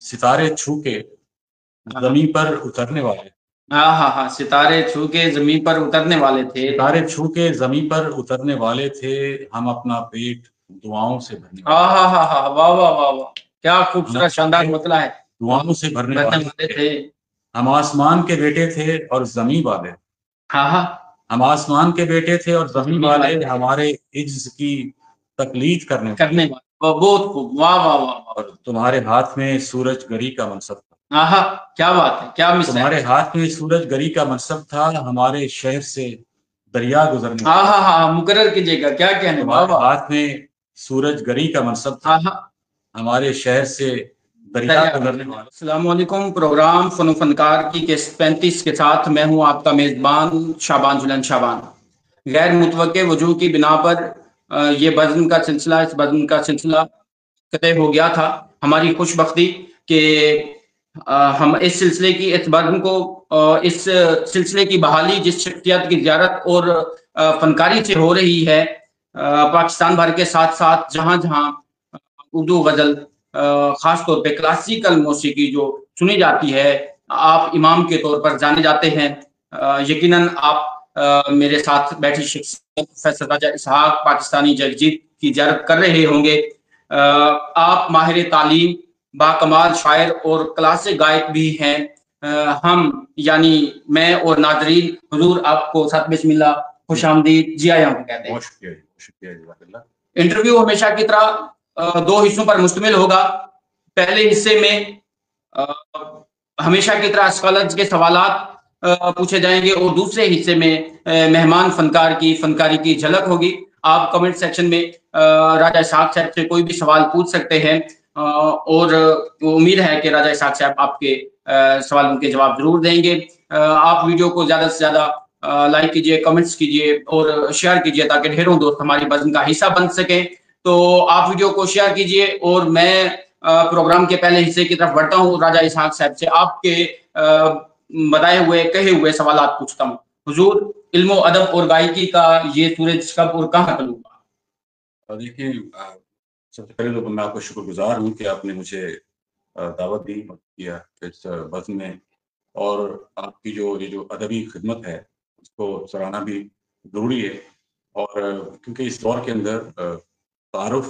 ستارے چھو کے زمین پر اترنے والے. ہاں ستارے چھو کے زمین پر اترنے والے تھے. ستارے چھو کے زمین پر اترنے والے تھے, ہم اپنا پیٹ دعاؤں سے بھرنے والے. واہ واہ واہ واہ, کیا خوبصورت شاندار مطلع ہے. دعاؤں سے بھرنے والے تھے, ہم آسمان کے بیٹے تھے اور زمین والے. ہم آسمان کے بیٹے تھے اور زمین والے, ہمارے عجز کی تقلید کرنے والے. بہت خوب, واہ واہ واہ. اور تمہارے ہاتھ میں سورج گری کا منصب تھا. کیا بات ہے, کیا مثال. تمہارے ہاتھ میں سورج گری کا منصب تھا, ہمارے شہر سے دریا گزرنے. مقرر کیجیے گا, کیا کہنے. تمہارے ہاتھ میں سورج گری کا منصب تھا, ہمارے شہر سے دریا گزرنے والا. السلام علیکم. پروگرام فن و فنکار کی قسط 35 کے ساتھ میں ہوں آپ کا میزبان شعبان جلن شعبان. غیر متوقع وجوہ کی بنا پر یہ بزم کا سلسلہ قطع ہو گیا تھا. ہماری خوش بختی کہ ہم اس سلسلے کی بحالی جس شخصیت کی زیارت اور فنکاری سے ہو رہی ہے پاکستان بھر کے ساتھ ساتھ جہاں جہاں اردو غزل خاص طور پہ کلاسیکل موسیقی جو سنی جاتی ہے, آپ امام کے طور پر جانے جاتے ہیں. یقیناً آپ میرے ساتھ بیٹھی شخصیت پروفیسر راجہ اسحاق پاکستانی جگجیت کی زیارت کر رہے ہوں گے. آپ ماہر تعلیم, باکمال شاعر اور کلاسک گائک بھی ہیں. ہم یعنی میں اور ناظرین حضور آپ کو ساتھ بسم اللہ خوش آمدید جی آیا ہوں کہتے ہیں. شکریہ جزاک اللہ. انٹرویو ہمیشہ کی طرح 2 حصوں پر مشتمل ہوگا. پہلے حصے میں ہمیشہ کی طرح اسکالرز کے سوالات پوچھے جائیں گے اور دوسرے حصے میں مہمان فنکار کی فنکاری کی جھلک ہوگی. آپ کمنٹ سیکشن میں راجہ اسحاق صاحب سے کوئی بھی سوال پوچھ سکتے ہیں اور امید ہے کہ راجہ اسحاق صاحب آپ کے سوالوں کے جواب ضرور دیں گے. آپ ویڈیو کو زیادہ سے زیادہ لائک کیجئے, کمنٹس کیجئے اور شیئر کیجئے تاکہ ڈھیروں دوست ہماری بزم کا حصہ بن سکیں. تو آپ ویڈیو کو شیئر کیجئے اور میں پروگرام کے پہلے حصے کی طرف بڑھتا ہوں. راجہ اسحاق صاحب سے آپ کے بتائے ہوئے کہے ہوئے سوالات پوچھتا ہوں. حضور, علم و ادب اور گائکی کا یہ سورج کب اور کہاں طلوع ہوا؟ دیکھیں, سب سے پہلے تو میں آپ کا شکر گزار ہوں کہ آپ نے مجھے دعوت دی کیا اس بزم میں, اور آپ کی یہ جو ادبی خدمت ہے اس کو سراہنا بھی ضروری ہے. اور کیونکہ اس دور کے اندر تعارف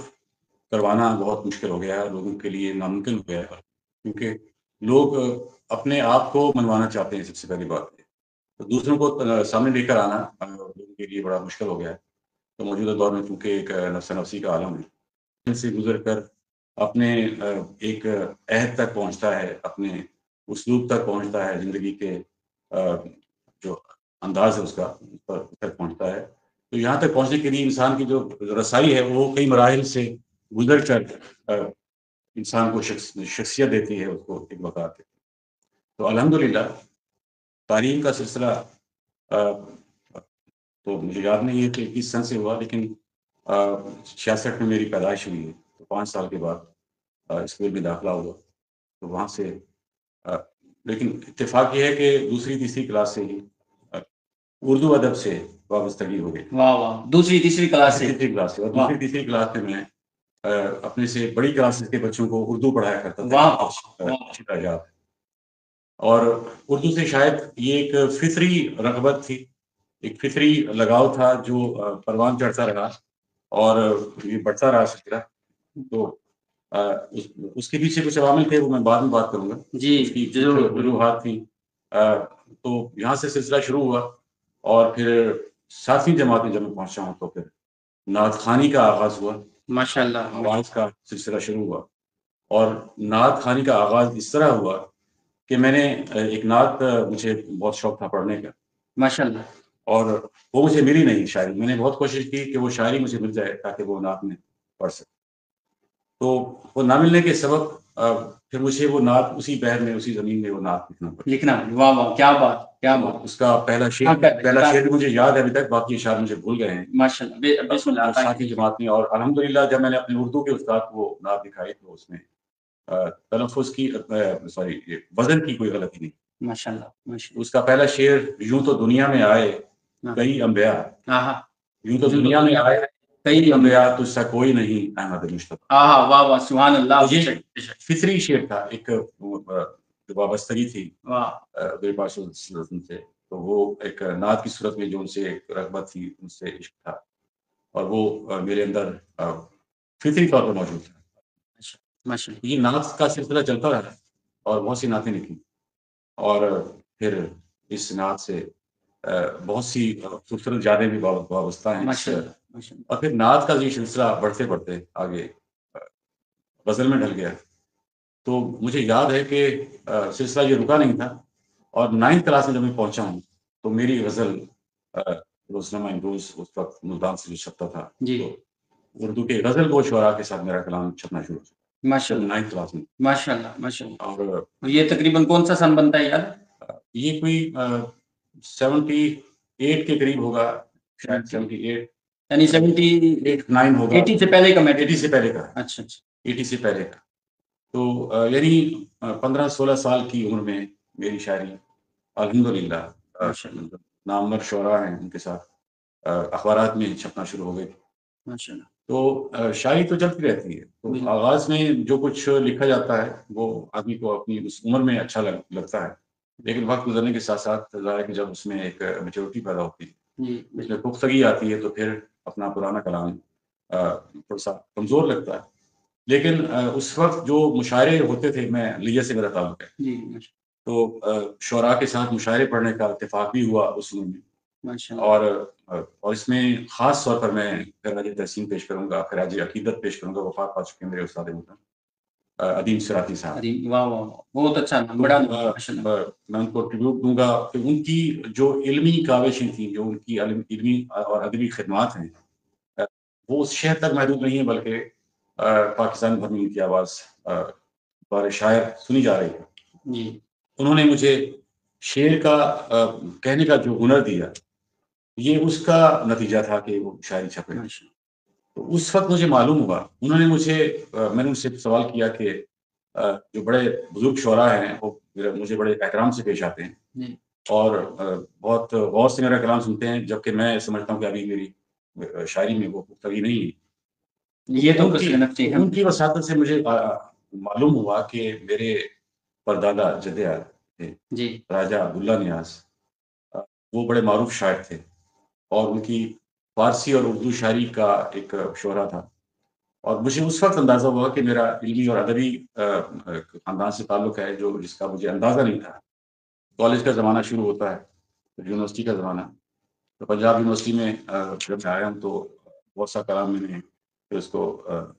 کروانا بہت مشکل ہو گیا ہے, لوگوں کے لیے ناممکن ہو گیا ہے, کیونکہ لوگ اپنے آپ کو منوانا چاہتے ہیں. سب سے پہلی بات ہے تو دوسروں کو سامنے لے کر آنا لوگوں کے لیے بڑا مشکل ہو گیا ہے. تو موجودہ دور میں چونکہ ایک نفس نفسی کا عالم ہے, ان سے گزر کر اپنے ایک عہد تک پہنچتا ہے, اپنے اسلوب تک پہنچتا ہے, زندگی کے جو انداز ہے اس کا تک پہنچتا ہے. تو یہاں تک پہنچنے کے لیے انسان کی جو رسائی ہے وہ کئی مراحل سے گزر کر انسان کو شخصیت دیتی ہے, اس کو ایک وقار دیتی ہے. تو الحمدللہ تعلیم کا سلسلہ تو مجھے یاد نہیں ہے کہ کس سن سے ہوا, لیکن 66 میں میری پیدائش ہوئی ہے. تو 5 سال کے بعد اسکول میں داخلہ ہوا. تو وہاں سے لیکن اتفاق یہ ہے کہ دوسری تیسری کلاس سے ہی اردو ادب سے وابستگی ہو گئی. دوسری تیسری کلاس سے اور دوسری تیسری کلاس میں میں اپنے سے بڑی کلاسز کے بچوں کو اردو پڑھایا کرتا تھا. اور اردو سے شاید یہ ایک فطری رغبت تھی, ایک فطری لگاؤ تھا جو پروان چڑھتا رہا اور یہ بڑھتا رہا سلسلہ. تو اس کے پیچھے کچھ عوامل تھے, وہ میں بعد میں بات کروں گا. جی اس کی وجوہات تھیں. تو یہاں سے سلسلہ شروع ہوا اور پھر 7ویں جماعت میں جب میں پہنچا ہوں تو پھر نعت خوانی کا آغاز ہوا. ماشاءاللہ آواز کا سلسلہ شروع ہوا, اور نعت خوانی کا آغاز اس طرح ہوا کہ میں نے ایک نعت, مجھے بہت شوق تھا پڑھنے کا ماشاءاللہ, اور وہ مجھے ملی نہیں شاعری. میں نے بہت کوشش کی کہ وہ شاعری مجھے مل جائے تاکہ وہ نعت میں پڑھ سکے. تو وہ نہ ملنے کے سبب پھر مجھے وہ نعت اسی بحر میں, اسی زمین میں وہ نعت لکھنا. واہ واہ, کیا بات, کیا بات. اس کا پہلا شعر مجھے یاد ہے ابھی تک, باقی اشعار مجھے بھول گئے ہیں. ماشاءاللہ, بسم اللہ. 7ویں جماعت میں, اور الحمدللہ جب میں نے اپنے اردو کے استاد کو نعت دکھائی تو اس میں تلفظ کی وزن کی کوئی غلطی نہیں. ماشاءاللہ. اس کا پہلا شعر, یوں تو دنیا میں آئے کئی انبیاء, یوں تو دنیا میں آئے کئی انبیاء تجھ سا کوئی نہیں احمد مشتبہ. واہ واہ سبحان اللہ. یہ فطری شعر تھا, ایک جو وابستگی تھی میرے پاس سے, تو وہ ایک نعت کی صورت میں جو ان سے ایک رغبت تھی, ان سے عشق تھا, اور وہ میرے اندر فطری طور پر موجود تھا. یہ نعت کا سلسلہ چلتا رہا اور بہت سی نعتیں لکھی, اور پھر اس نعت سے بہت سی خوبصورت یادیں بھی وابستہ ہیں, اور پھر نعت کا یہ سلسلہ بڑھتے بڑھتے آگے غزل میں ڈھل گیا. تو مجھے یاد ہے کہ سلسلہ یہ رکا نہیں تھا, اور 9th کلاس میں جب میں پہنچا ہوں تو میری غزل روزنامہ امروز اس وقت ملتان سے جو چھپتا تھا, تو اردو کے غزل گو شعراء کے ساتھ میرا کلام چھپنا شروع ہوا ماشاءاللہ 9th کلاس میں. ماشاءاللہ. اور یہ تقریباً کون سا سن بنتا ہے یار؟ یہ کوئی 78 کے قریب ہوگا شاید, 78 یعنی 79 ہوگا, 80 سے پہلے کا. 80 سے پہلے کا. اچھا 80 سے پہلے کا. تو یعنی 15-16 سال کی عمر میں میری شاعری الحمدللہ نامور شعراء ہیں ان کے ساتھ اخبارات میں چھپنا شروع ہو گئی. تو شاعری تو چلتی رہتی ہے. تو آغاز میں جو کچھ لکھا جاتا ہے وہ آدمی کو اپنی اس عمر میں اچھا لگتا ہے, لیکن وقت گزرنے کے ساتھ ساتھ ظاہر ہے کہ جب اس میں ایک میچورٹی پیدا ہوتی ہے, اس میں پختگی آتی ہے, تو پھر اپنا پرانا کلام تھوڑا سا کمزور لگتا ہے. لیکن اس وقت جو مشاعرے ہوتے تھے, میں لیہ سے میرا تعلق ہے, تو شعراء کے ساتھ مشاعرے پڑھنے کا اتفاق بھی ہوا اس عمر میں, اور اس میں خاص طور پر میں خراج تحسین پیش کروں گا, خراج عقیدت پیش کروں گا. وفات پا چکے میرے استاد محترم ادیم سراتی صاحب. بہت اچھا, میں ان کو ٹریبیوٹ دوں گا کہ ان کی جو علمی کاوشیں تھیں, جو ان کی علمی اور ادبی خدمات ہیں, وہ اس شہر تک محدود نہیں ہے, بلکہ پاکستان بھر میں ان کی آواز بار شاعر سنی جا رہی ہے. انہوں نے مجھے شعر کا کہنے کا جو ہنر دیا, یہ اس کا نتیجہ تھا کہ وہ شاعری چھپے. تو اس وقت مجھے معلوم ہوا, انہوں نے میں نے ان سے سوال کیا کہ جو بڑے بزرگ شعراء ہیں وہ مجھے بڑے احترام سے پیش آتے ہیں اور بہت غور سے میرا کلام سنتے ہیں, جبکہ میں سمجھتا ہوں کہ ابھی میری شاعری میں وہ پختگی نہیں ہے. یہ تو ان کی وساطت سے مجھے معلوم ہوا کہ میرے پردادا جدیار تھے راجہ عبداللہ نیاز, وہ بڑے معروف شاعر تھے, اور ان کی فارسی اور اردو شاعری کا ایک شعرا تھا. اور مجھے اس وقت اندازہ ہوا کہ میرا علمی اور ادبی خاندان سے تعلق ہے, جس کا مجھے اندازہ نہیں تھا. کالج کا زمانہ شروع ہوتا ہے, یونیورسٹی کا زمانہ. تو پنجاب یونیورسٹی میں جب میں آیا ہوں تو بہت سا کلام میں نے پھر اس کو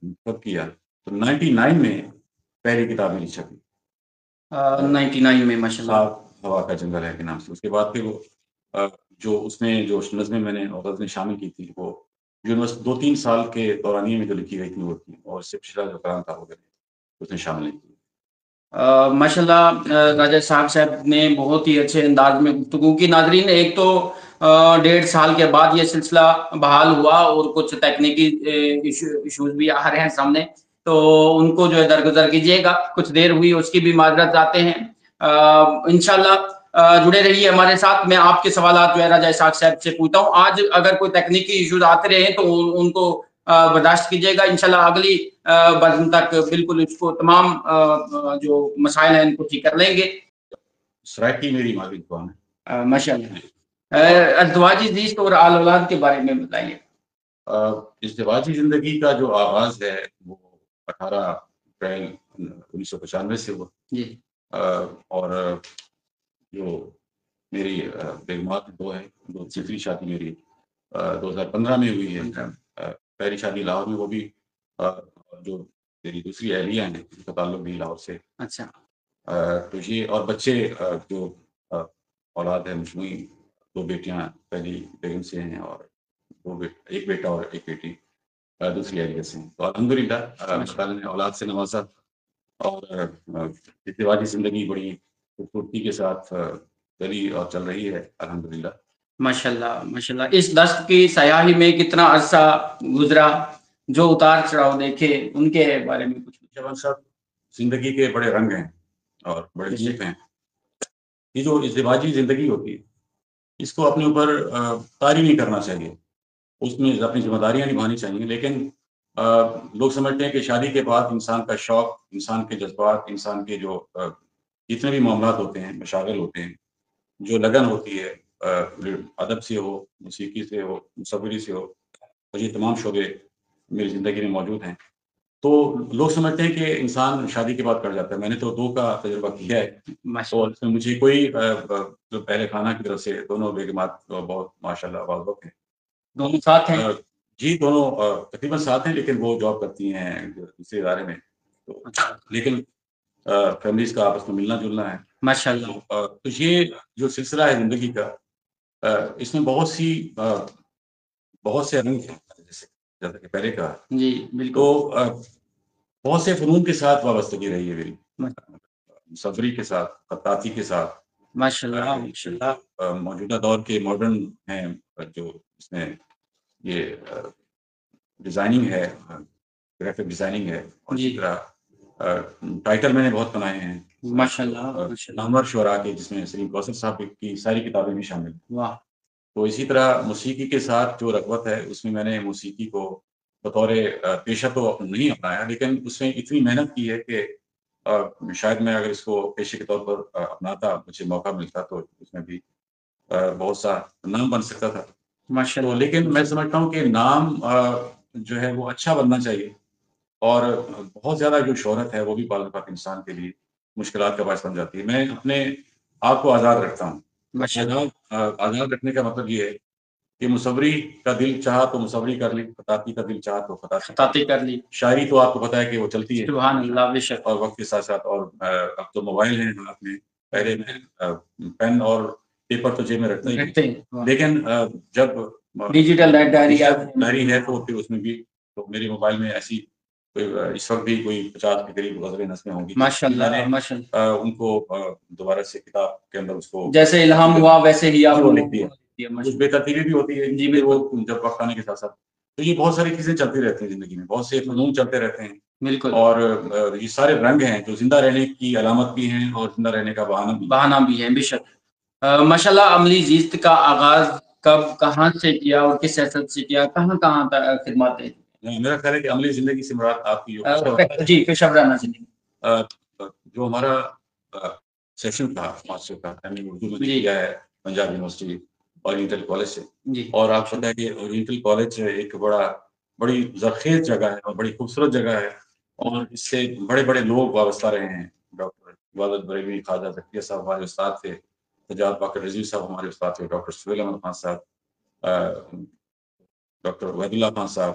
منتخب کیا. تو 99 میں پہلی کتاب میری چھپی, 99 میں ماشاءاللہ ہوا کا جنگل ہے کے نام سے. اس کے بعد پھر وہ جو اس میں جو نظمیں میں نے غزلیں شامل کی تھی, وہ یونیورسٹی 2-3 سال کے دورانیے میں جو لکھی گئی تھی وہ تھی, اور اس سے پچھلا جو کلام تھا وہ اس نے شامل نہیں کی. ماشاءاللہ راجہ صاحب نے بہت ہی اچھے انداز میں گفتگو کی. ناظرین, ایک تو 1.5 سال کے بعد یہ سلسلہ بحال ہوا, اور کچھ تکنیکی ایشوز بھی آ رہے ہیں سامنے, تو ان کو جو ہے درگزر کیجیے گا. کچھ دیر ہوئی, اس کی بھی معذرت چاہتے ہیں. انشاءاللہ جڑے رہیے ہمارے ساتھ. میں آپ کے سوالات جو ہے راجہ اسحاق صاحب سے پوچھتا ہوں. آج اگر کوئی تکنیکی ایشوز آتے رہے تو ان کو برداشت کیجیے گا. انشاءاللہ اگلی بزم تک بالکل اس کو تمام جو مسائل ہیں ان کو ٹھیک کر لیں گے. سرائکی میری مادری زبان ہے. ماشاءاللہ. ازدواجی زیست اور آل اولاد کے بارے میں بتائیے. ازدواجی زندگی کا جو آغاز ہے وہ 18 اپریل 1995 سے ہوا, اور جو میری بیگمات 2 ہے, دوسری شادی میری 2015 میں ہوئی ہے. پہلی شادی لاہور میں, وہ بھی جو میری دوسری اہلیہ ہیں ان کا تعلق بھی لاہور سے. اچھا. تو یہ اور بچے جو اولاد ہے مجموعی 2 بیٹیاں پہلی بیگم سے ہیں, اور ایک بیٹا اور ایک بیٹی دوسری اہلیہ سے ہیں. تو الحمدللہ اللہ تعالیٰ نے اولاد سے نوازا, اور ازدواجی زندگی بڑی خوبصورتی کے ساتھ چلی اور چل رہی ہے الحمدللہ. ماشاءاللہ ماشاءاللہ. اس دست کی سیاحی میں کتنا عرصہ گزرا, جو اتار چڑھاؤ دیکھے ان کے بارے میں کچھ. شبان صاحب, زندگی کے بڑے رنگ ہیں اور بڑے جیپ ہیں. یہ جو ازدواجی زندگی ہوتی ہے اس کو اپنے اوپر طاری نہیں کرنا چاہیے. اس میں اپنی ذمہ داریاں نبھانی چاہیے، لیکن لوگ سمجھتے ہیں کہ شادی کے بعد انسان کا شوق، انسان کے جذبات، انسان کے جو جتنے بھی معاملات ہوتے ہیں، مشاغل ہوتے ہیں، جو لگن ہوتی ہے، ادب سے ہو، موسیقی سے ہو، مصوری سے ہو، اور یہ تمام شعبے میری زندگی میں موجود ہیں، تو لوگ سمجھتے ہیں کہ انسان شادی کے بعد کر جاتا ہے۔ میں نے تو 2 کا تجربہ کیا ہے، تو اس میں مجھے کوئی جو پہلے خانہ کی طرف سے دونوں بیگمات بہت ماشاءاللہ باوقت ہیں۔ دونوں ساتھ ہیں؟ جی، دونوں تقریباً ساتھ ہیں، لیکن وہ جاب کرتی ہیں دوسرے ادارے میں، تو لیکن فیملیز کا آپس میں ملنا جلنا ہے ماشاءاللہ۔ تو یہ جو سلسلہ ہے زندگی کا، اس میں بہت سے رنگ ہیں، جیسا کہ پہلے کہا، جی تو بالکل۔ بہت سے فنون کے ساتھ وابستگی رہی ہے میری، مصوری کے ساتھ، خطاطی کے ساتھ، ماشاءاللہ ماشاءاللہ۔ موجودہ دور کے ماڈرن ہیں جو اس میں یہ ڈیزائننگ ہے، گرافک ڈیزائننگ ہے، اور اسی طرح ٹائٹل میں نے بہت بنائے ہیں ماشاءاللہ۔ نامور شعراء کے، جس میں سلیم کوثر صاحب کی ساری کتابیں بھی شامل ہیں۔ واہ۔ تو اسی طرح موسیقی کے ساتھ جو رغبت ہے، اس میں نے موسیقی کو بطور پیشہ تو نہیں اپنایا، لیکن اس میں اتنی محنت کی ہے کہ شاید میں اگر اس کو پیشے کے طور پر اپناتا، مجھے موقع ملتا، تو اس میں بھی بہت سا نام بن سکتا تھا۔ تو لیکن میں سمجھتا ہوں کہ نام جو ہے وہ اچھا بننا چاہیے، اور بہت زیادہ جو شہرت ہے وہ بھی بعض اوقات انسان کے لیے مشکلات کا باعث بن جاتی ہے۔ میں اپنے آپ کو آزاد رکھتا ہوں۔ آزاد رکھنے کا مطلب یہ ہے کہ مصوری کا دل چاہا تو مصوری کر لی، خطاطی کا دل چاہا تو خطاطی کر لی، شاعری تو آپ کو پتا ہے کہ وہ چلتی ہے سبحان اللہ، بے شک، اور وقت کے ساتھ ساتھ، اور اب تو موبائل ہیں ہاتھ میں، پہلے میں پین اور پیپر تو جیب میں رکھتا ہی، لیکن جب ڈیجیٹل ڈائری ہے تو پھر اس میں بھی، تو میرے موبائل میں ایسی اس وقت بھی کوئی 50 کے قریب غزلیں نظمیں ہوں گی، ماشاءاللہ، ان کو دوبارہ سے کتاب کے اندر اس کو جیسے الہام ہوا ویسے ہی آپ لکھ دیا۔ کچھ بے ترتیبی بھی ہوتی ہے جی، وہ جب وقت آنے کے ساتھ ساتھ، تو یہ بہت ساری چیزیں چلتی رہتی ہیں زندگی میں، بہت سے فنون چلتے رہتے ہیں، بالکل، اور یہ سارے رنگ ہیں جو زندہ رہنے کی علامت بھی ہیں اور زندہ رہنے کا بہانہ بھی ہے، بے شک۔ ماشاءاللہ، عملی زیست کا آغاز کب، کہاں سے کیا اور کس حیثیت سے کیا، کہاں خدمات دیں؟ میرا خیال ہے کہ عملی زندگی سے مراد آپ کی جی پیشہ ورانہ زندگی، جو ہمارا سیشن تھا ماسٹر کا، اردو میں کیا ہے پنجاب یونیورسٹی اورینٹل کالج سے، اور آپ پتہ ہے کہ اورینٹل کالج ایک بڑی زرخیز جگہ ہے اور بڑی خوبصورت جگہ ہے، اور اس سے بڑے بڑے لوگ وابستہ رہے ہیں۔ ڈاکٹر عبادت بریلوی، خواجہ زکریا صاحب ہمارے استاد تھے، سجاد باقر رضوی صاحب ہمارے استاد تھے، ڈاکٹر سہیل احمد خان صاحب، ڈاکٹر عبید اللہ خان صاحب،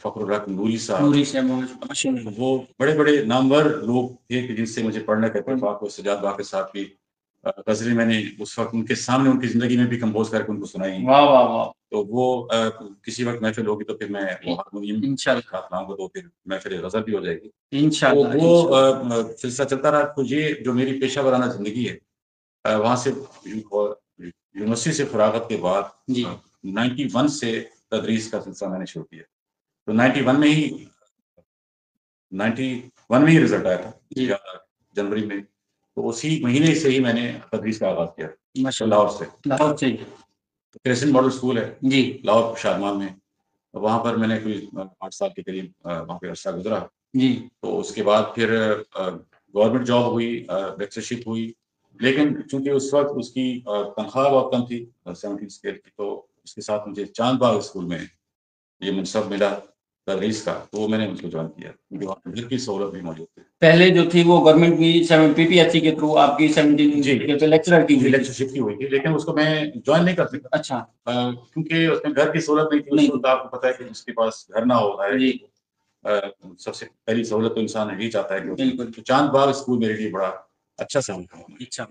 فخر الرحمن نوری صاحب، وہ بڑے بڑے نامور لوگ تھے کہ جن سے مجھے پڑھنے کا اتفاق ہوا۔ سجاد باقر صاحب کی غزلیں میں نے اس وقت ان کے سامنے ان کی زندگی میں بھی کمپوز کر کے ان کو سنائی، تو وہ کسی وقت محفل ہوگی تو پھر میں وہ ہارمونیم لاؤں گا، تو پھر محفل غزل بھی ہو جائے گی، تو وہ سلسلہ چلتا رہا۔ تو یہ جو میری پیشہ ورانہ زندگی ہے، وہاں سے یونیورسٹی سے فراغت کے بعد 91 سے تدریس کا سلسلہ میں نے شروع کیا، تو 91 میں ہی رزلٹ آیا تھا جنوری میں، تو اسی مہینے سے ہی میں نے تدریس کا آغاز کیا لاہور سے کریسنٹ ماڈل اسکول ہے جی، لاہور شادمان میں، وہاں پر میں نے کوئی 8 سال کے قریب وہاں پہ عرصہ گزرا جی، تو اس کے بعد پھر گورنمنٹ جاب ہوئی، لیکچرشپ ہوئی، لیکن چونکہ اس وقت اس کی تنخواہ بہت کم تھی 70 اسکیل کی، تو اس کے ساتھ مجھے چاند باغ اسکول میں یہ منصب ملا تدریس کا، تو میں نے اس کو جوائن کیا کیونکہ وہاں گھر کی سہولت بھی موجود تھی۔ پہلے جو تھی وہ گورنمنٹ کی پی پی ایس سی کے تھرو آپ کی 17 لیکچرر کی لیکچرشپ کی ہوئی تھی، لیکن اس کو میں جوائن نہیں کر سکتا، اچھا، کیونکہ اس میں گھر کی سہولت نہیں تھی۔ اس وقت آپ کو پتہ ہے کہ جس کے پاس گھر نہ ہوتا ہے، سب سے پہلی سہولت تو انسان یہی چاہتا ہے کہ بالکل۔ چاند باغ اسکول میرے لیے بڑا اچھا سا تھا، اچھا،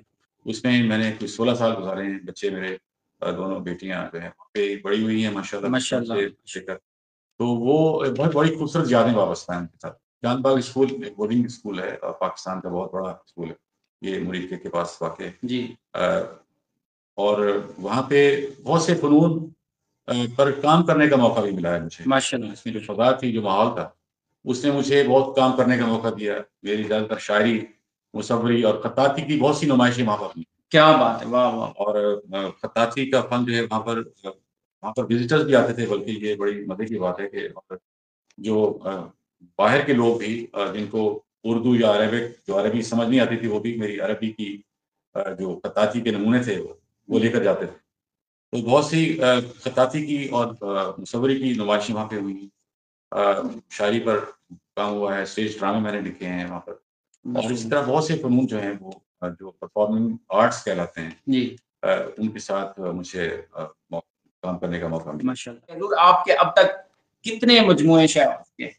اس میں میں نے کوئی 16 سال گزارے ہیں۔ بچے میرے دونوں بیٹیاں جو ہیں وہاں پہ بڑی ہوئی ہیں ماشاءاللہ، تو وہ بہت بڑی خوبصورت یادیں وابستہ ہیں ان کے ساتھ۔ چاند باغ اسکول ایک بورڈنگ اسکول ہے اور پاکستان کا بہت بڑا اسکول ہے، یہ مرید کے پاس واقع ہے جی، اور وہاں پہ بہت سے فنون پر کام کرنے کا موقع بھی ملا ہے مجھے ماشاءاللہ۔ اس میں جو فضا تھی، جو ماحول تھا، اس نے مجھے بہت کام کرنے کا موقع دیا۔ میری زیادہ تر شاعری، مصوری اور خطاطی کی بہت سی نمائشیں وہاں پر ہوئی۔ کیا بات ہے، واہ واہ۔ اور خطاطی کا فن جو ہے وہاں پر وہاں پر وزٹرز بھی آتے تھے، بلکہ یہ بڑی مزے کی بات ہے کہ جو باہر کے لوگ بھی جن کو اردو یا عربک جو عربی سمجھ نہیں آتی تھی، وہ بھی میری عربی کی جو خطاطی کے نمونے تھے وہ لے کر جاتے تھے. تو بہت سی خطاطی کی اور مصوری کی نمائشیں وہاں پہ ہوئی. شاعری پر کام ہوا ہے، اسٹیج ڈرامے میں نے لکھے ہیں وہاں پر، اور اسی طرح بہت سے فنون جو ہیں وہ جو پرفارمنگ آرٹس کہلاتے ہیں جی ان کے ساتھ مجھے کام کرنے کا موقع ملا. حضور آپ کے اب تک کتنے مجموعے شعر کے؟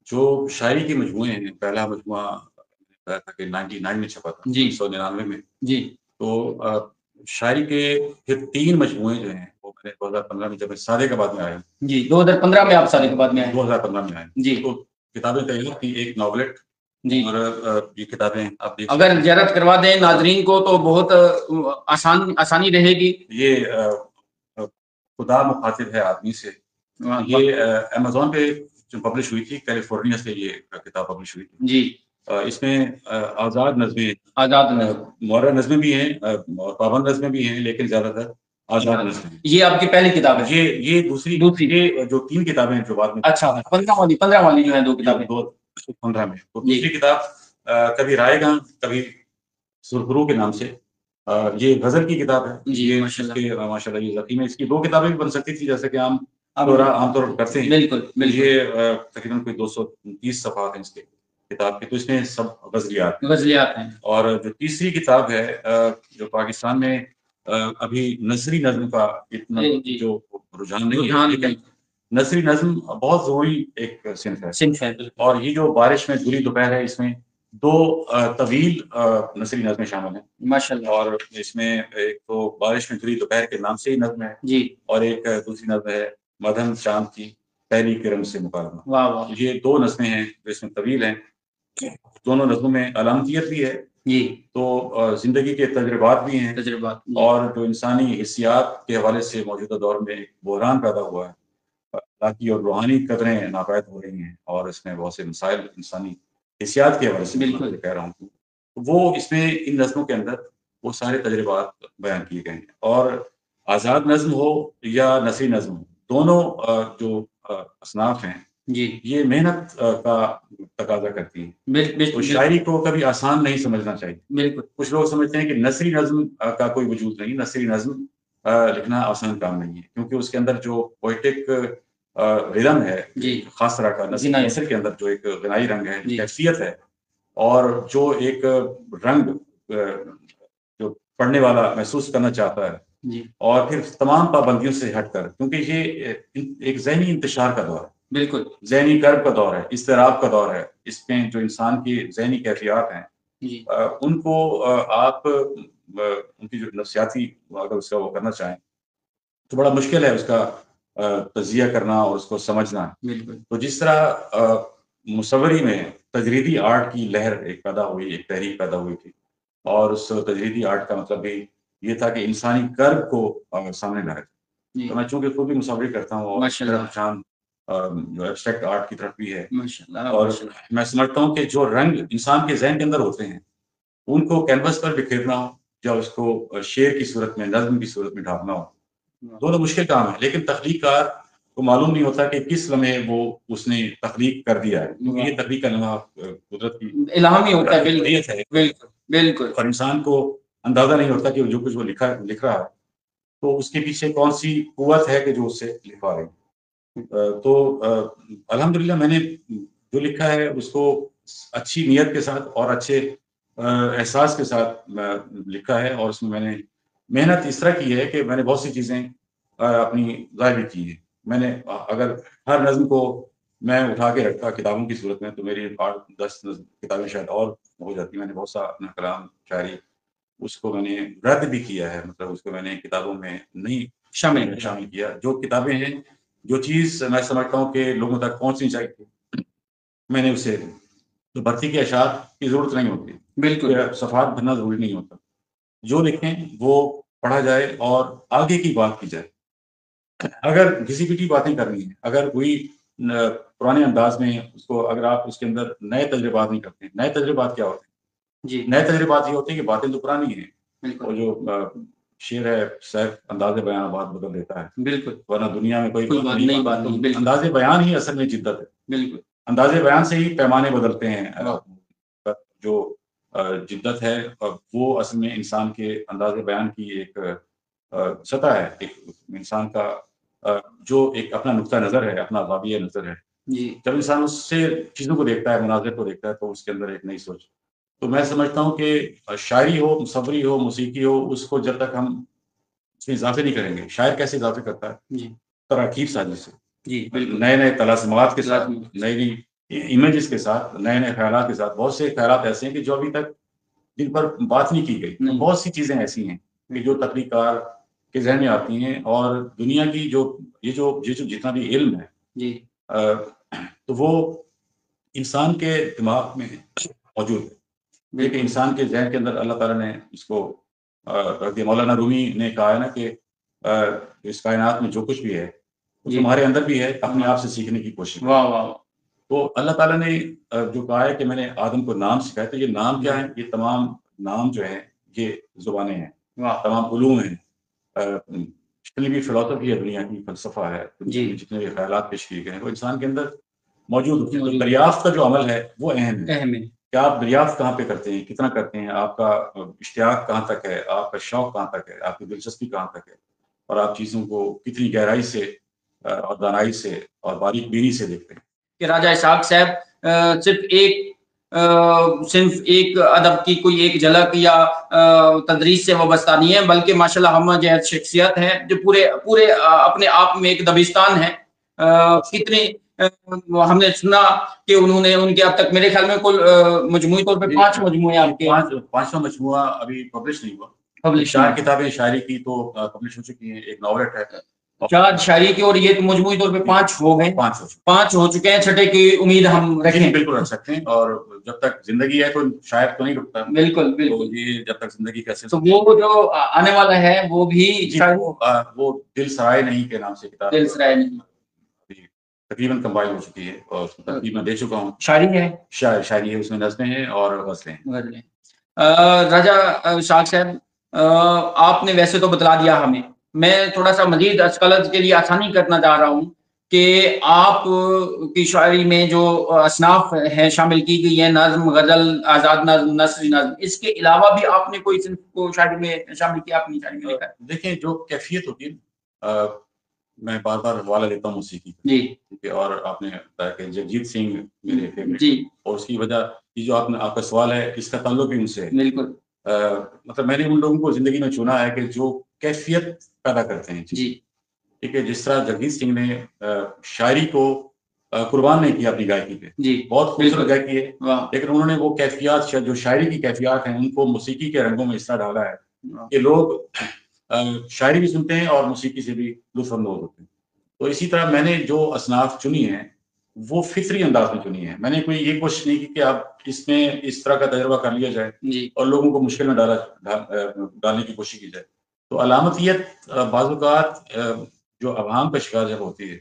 جو شاعری کے مجموعے ہیں، پہلا مجموعہ 99 میں چھپا تھا، 1999 میں. جی تو شاعری کے پھر 3 مجموعے جو ہیں وہ میں نے 2015 میں جب میں صادقآباد میں آیا. جی 2015 میں آپ صادقآباد میں آئے؟ 2015 میں آئے. جی تو کتابیں تیار تھی، ایک ناولٹ. جی اور یہ کتابیں آپ دیکھ اگر زیارت کروا دیں ناظرین کو تو بہت آسانی رہے گی. یہ خدا مخاطب ہے آدمی سے. یہ امیزون پہ جو پبلش ہوئی تھی، کیلیفورنیا سے یہ کتاب پبلش ہوئی تھی. جی اس میں آزاد نظمیں، آزاد مورا نظمیں بھی ہیں اور پابند نظمیں بھی ہیں، لیکن زیادہ تر آزاد نظمیں. یہ آپ کی پہلی کتاب ہے؟ یہ دوسری. یہ جو 3 کتابیں ہیں جو بعد میں. اچھا 15 والی جو ہیں 2 کتابیں 2015 میں. تو دوسری کتاب کبھی رائے گاں کبھی سرخرو کے نام سے، یہ غزل کی کتاب ہے. یہ ماشاء اللہ یہ ذخیم ہے. اس کی 2 کتابیں بھی بن سکتی تھی جیسے کہ عام طور پر کرتے ہیں. بالکل یہ تقریباً کوئی 230 صفحات ہیں اس کے کتاب کے، تو اس میں سب غزلیات ہیں. اور جو تیسری کتاب ہے جو پاکستان میں ابھی نثری نظم کا اتنا جو رجحان نہیں ہے، لیکن نثری نظم بہت ضروری ایک صنف ہے. اور یہ جو بارش میں دھلی دوپہر ہے، اس میں 2 طویل نثری نظمیں شامل ہیں ماشاءاللہ. اور اس میں ایک تو بارش میں دھلی دوپہر کے نام سے ہی نظم ہے جی، اور ایک دوسری نظم ہے مدھم چاند کی پہلی کرن سے مکالمہ. واہ واہ. یہ 2 نظمیں ہیں جو اس میں طویل ہیں. دونوں نظموں میں علامتیت بھی ہے. جی تو زندگی کے تجربات بھی ہیں، اور جو انسانی حسیات کے حوالے سے موجودہ دور میں ایک بحران پیدا ہوا ہے، اخلاقی اور روحانی قدریں ناپید ہو رہی ہیں، اور اس میں بہت سے مسائل انسانی حسیات کے حوالے سے میں کہہ رہا ہوں. وہ اس میں ان نظموں کے اندر وہ سارے تجربات بیان کیے گئے ہیں. اور آزاد نظم ہو یا نثری نظم ہو، دونوں جو اصناف ہیں جی یہ محنت کا تقاضا کرتی ہیں. تو شاعری کو کبھی آسان نہیں سمجھنا چاہیے. بالکل. کچھ لوگ سمجھتے ہیں کہ نثری نظم کا کوئی وجود نہیں. نثری نظم لکھنا آسان کام نہیں ہے، کیونکہ اس کے اندر جو پوئٹک ریدم ہے، خاص طرح کا نثر کے اندر جو ایک غنائی رنگ ہے، کیفیت ہے، اور جو ایک رنگ جو پڑھنے والا محسوس کرنا چاہتا ہے، اور پھر تمام پابندیوں سے ہٹ کر، کیونکہ یہ ایک ذہنی انتشار کا دور ہے. بالکل ذہنی کرب کا دور ہے، اضطراب کا دور ہے. اس میں جو انسان کی ذہنی کیفیات ہیں ان کو آپ ان کی جو نفسیاتی اگر اس کا وہ کرنا چاہیں تو بڑا مشکل ہے اس کا تجزیہ کرنا اور اس کو سمجھنا. تو جس طرح مصوری میں تجریدی آرٹ کی لہر ایک پیدا ہوئی، ایک تحریک پیدا ہوئی تھی، اور اس تجریدی آرٹ کا مطلب بھی یہ تھا کہ انسانی کرب کو سامنے لائے. تو میں چونکہ خود بھی مصوری کرتا ہوں اور رجحان جو ایبسٹریکٹ آرٹ کی طرف بھی ہے، اور میں سمجھتا ہوں کہ جو رنگ انسان کے ذہن کے اندر ہوتے ہیں ان کو کینوس پر بکھیرنا ہو یا اس کو شعر کی صورت میں، نظم کی صورت میں ڈھالنا ہو، دونوں مشکل کام ہے. لیکن تخلیق کار کو معلوم نہیں ہوتا کہ کس لمحے وہ اس نے تخلیق کر دیا ہے، کیونکہ یہ تخلیق کا لمحہ قدرت کی الہامی ہوتا ہے. بالکل. اور انسان کو اندازہ نہیں ہوتا کہ جو کچھ وہ لکھ رہا ہے تو اس کے پیچھے کون سی قوت ہے کہ جو اس سے لکھوا رہی. تو الحمدللہ میں نے جو لکھا ہے اس کو اچھی نیت کے ساتھ اور اچھے احساس کے ساتھ لکھا ہے، اور اس میں نے محنت اس طرح کی ہے کہ میں نے بہت سی چیزیں اپنی ظاہر کی ہیں. میں نے اگر ہر نظم کو میں اٹھا کے رکھتا کتابوں کی صورت میں تو میری 8-10 کتابیں شاید اور ہو جاتی. میں نے بہت سا اپنا کلام شاعری اس کو میں نے رد بھی کیا ہے، مطلب اس کو میں نے کتابوں میں نہیں شامل کیا. جو کتابیں ہیں، جو چیز میں سمجھتا ہوں کہ لوگوں تک پہنچنی چاہیے، میں نے اسے تو بھرتی کے اشعار کی ضرورت نہیں ہوتی. بالکل صفحات بھرنا ضروری نہیں ہوتا. جو لکھیں وہ پڑھا جائے اور آگے کی بات کی جائے. اگر گھسی پٹی باتیں کرنی ہیں، اگر کوئی پرانے انداز میں اس کو، اگر آپ اس کے اندر نئے تجربات نہیں کرتے. نئے تجربات کیا ہوتے ہیں؟ نئے تجربات یہ ہوتے ہیں کہ باتیں تو پرانی ہیں، اور جو شعر ہے سیف انداز بیان بات بدل دیتا ہے، بالکل، ورنہ دنیا میں کوئی کوئی نئی بات نہیں، بالکل انداز بیان ہی اصل میں جدت ہے، بالکل انداز بیان سے ہی پیمانے بدلتے ہیں، جو جدت ہے وہ اصل میں انسان کے انداز بیان کی ایک سطح ہے، ایک انسان کا جو ایک اپنا نقطہ نظر ہے، اپنا زاویہ نظر ہے، جی جب انسان اس سے چیزوں کو دیکھتا ہے، مناظر کو دیکھتا ہے، تو اس کے اندر ایک نئی سوچ. تو میں سمجھتا ہوں کہ شاعری ہو، مصوری ہو، موسیقی ہو، اس کو جب تک ہم اس میں اضافے نہیں کریں گے. شاعر کیسے اضافے کرتا ہے؟ جی تراکیب سازی سے، جی بالکل، نئے نئے طلاسمات کے ساتھ، نئی نئی امیجز کے ساتھ، نئے نئے خیالات کے ساتھ. بہت سے خیالات ایسے ہیں کہ جو ابھی تک جن پر بات نہیں کی گئی. بہت سی چیزیں ایسی ہیں کہ جو تخلیق کار کے ذہن میں آتی ہیں، اور دنیا کی یہ جو جتنا بھی علم ہے جی تو وہ انسان کے دماغ میں موجود ہے. ایک انسان کے ذہن کے اندر اللہ تعالیٰ نے اس کو مولانا رومی نے کہا ہے نا کہ اس کائنات میں جو کچھ بھی ہے وہ تمہارے اندر بھی ہے، اپنے آپ سے سیکھنے کی کوشش. واہ واہ. تو اللہ تعالیٰ نے جو کہا ہے کہ میں نے آدم کو نام سکھایا، تو یہ نام کیا ہے؟ یہ تمام نام جو ہے یہ زبانیں ہیں، تمام علوم ہیں، جتنی بھی فلسفی ہے دنیا کی، فلسفہ ہے، جتنے بھی خیالات پیش کیے گئے ہیں وہ انسان کے اندر موجود ہوتے ہیں. تو دریافت کا جو عمل ہے وہ اہم ہے کہ آپ دریافت کہاں پہ کرتے ہیں، کتنا کرتے ہیں، آپ کا اشتیاق کہاں تک ہے، آپ کا شوق کہاں تک ہے، آپ کی دلچسپی کہاں تک ہے، اور آپ چیزوں کو کتنی گہرائی سے اور دانائی سے اور باریک بینی سے دیکھتے ہیں. کہ راجہ اسحاق صاحب صرف ایک ادب کی کوئی ایک جھلک یا تدریس سے وابستہ نہیں ہے، بلکہ ماشاءاللہ ہم جہت شخصیت ہے جو پورے اپنے آپ میں ایک دبستان ہے. کتنے ہم نے سنا کہ انہوں نے ان کے اب تک میرے خیال میں کل مجموعی طور پہ 5 مجموعے آپ کے، 5واں مجموعہ ابھی پبلش نہیں ہوا. 4 کتابیں شاعری کی تو پبلش ہو چکی ہیں، ایک ناولٹ ہے 4 شاعری کی، اور یہ تو مجموعی طور پہ 5 ہو گئے، 5 ہو چکے ہیں. چھٹے کی امید ہم رکھیں؟ بالکل رکھ سکتے ہیں، اور جب تک زندگی ہے تو شاعر تو نہیں رکتا. بالکل بالکل، یہ جب تک زندگی کیسے، تو وہ جو آنے والا ہے وہ بھی وہ دل سرائے نہیں کے نام سے کتاب، دل سرائے نہیں تقریباً کمپائل ہو چکی ہے، اور تقریباً دے چکا ہوں. شاعری ہے، شاعری ہے، اس میں نظمیں ہیں اور غزلیں ہیں. راجہ اسحاق صاحب، آپ نے ویسے تو بتلا دیا ہمیں، میں تھوڑا سا مزید اسکالرز کے لیے آسانی کرنا چاہ رہا ہوں کہ آپ کی شاعری میں جو اصناف ہیں شامل کی گئی ہیں، نظم، غزل، آزاد نظم، نثری نظم، اس کے علاوہ بھی آپ نے کوئی صنف کو شاعری میں شامل کیا اپنی شاعری میں؟ دیکھیں جو کیفیت ہوتی ہے، میں بار بار حوالہ دیتا ہوں موسیقی کا. جی، اور آپ نے بتایا کہ جگجیت سنگھ میرے فیوریٹ، اور اس کی وجہ یہ جو آپ کا سوال ہے اس کا تعلق بھی ان سے ہے. بالکل، مطلب میں نے ان لوگوں کو زندگی میں چنا ہے کہ جو کیفیت پیدا کرتے ہیں. جی ٹھیک ہے، جس طرح جگجیت سنگھ نے شاعری کو قربان نہیں کیا اپنی گائکی پہ، بہت خوبصورت گائکی ہے، لیکن انہوں نے وہ کیفیات جو شاعری کی کیفیات ہیں ان کو موسیقی کے رنگوں میں اس طرح ڈالا ہے کہ لوگ شاعری بھی سنتے ہیں اور موسیقی سے بھی لطف اندوز ہوتے ہیں. تو اسی طرح میں نے جو اصناف چنی ہیں وہ فطری انداز میں چنی ہے. میں نے کوئی یہ کوشش نہیں کی کہ اب اس میں اس طرح کا تجربہ کر لیا جائے اور لوگوں کو مشکل میں ڈالنے کی کوشش کی جائے. تو علامتیت بعض اوقات جو عوام کا شکار جب ہوتی ہے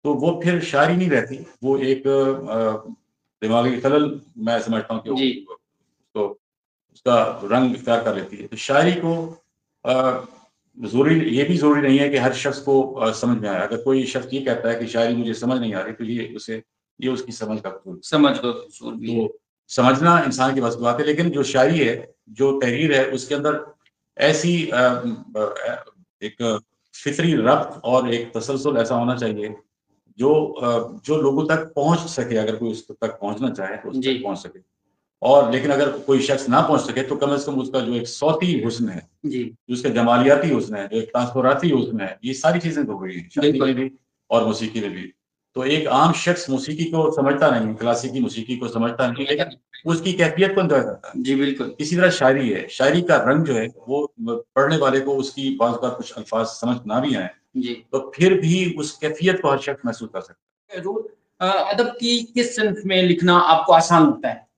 تو وہ پھر شاعری نہیں رہتی، وہ ایک دماغی خلل میں سمجھتا ہوں کہ اس کا رنگ اختیار کر لیتی ہے. تو شاعری کو یہ بھی ضروری نہیں ہے کہ ہر شخص کو سمجھ میں آئے. اگر کوئی شخص یہ کہتا ہے کہ شاعری مجھے سمجھ نہیں آ رہی تو یہ اس کی سمجھ کا قصور بھی ہے. سمجھنا انسان کی بس کی بات ہے، لیکن جو شاعری ہے، جو تحریر ہے، اس کے اندر ایسی ایک فطری ربط اور ایک تسلسل ایسا ہونا چاہیے جو لوگوں تک پہنچ سکے. اگر کوئی اس تک پہنچنا چاہے تو اس تک پہنچ سکے، اور لیکن اگر کوئی شخص نہ پہنچ سکے تو کم از کم اس کا جو ایک صوتی حسن ہے، جو اس کا جمالیاتی حسن ہے، جو ایک ٹرانسفراتی حسن ہے، یہ ساری چیزیں تو ہوئی ہیں شاعری میں بھی اور موسیقی میں بھی. تو ایک عام شخص موسیقی کو سمجھتا نہیں، کلاسیکی موسیقی کو سمجھتا نہیں، لیکن اس کی کیفیت کو انجوائے کرتا ہے. جی بالکل. اسی طرح شاعری ہے، شاعری کا رنگ جو ہے وہ پڑھنے والے کو اس کی بعض اوقات کچھ الفاظ سمجھ نہ بھی آئیں تو پھر بھی اس کیفیت کو ہر شخص محسوس کر سکتا ہے. ادب کی کس صنف میں لکھنا آپ کو آسان ہوتا ہے؟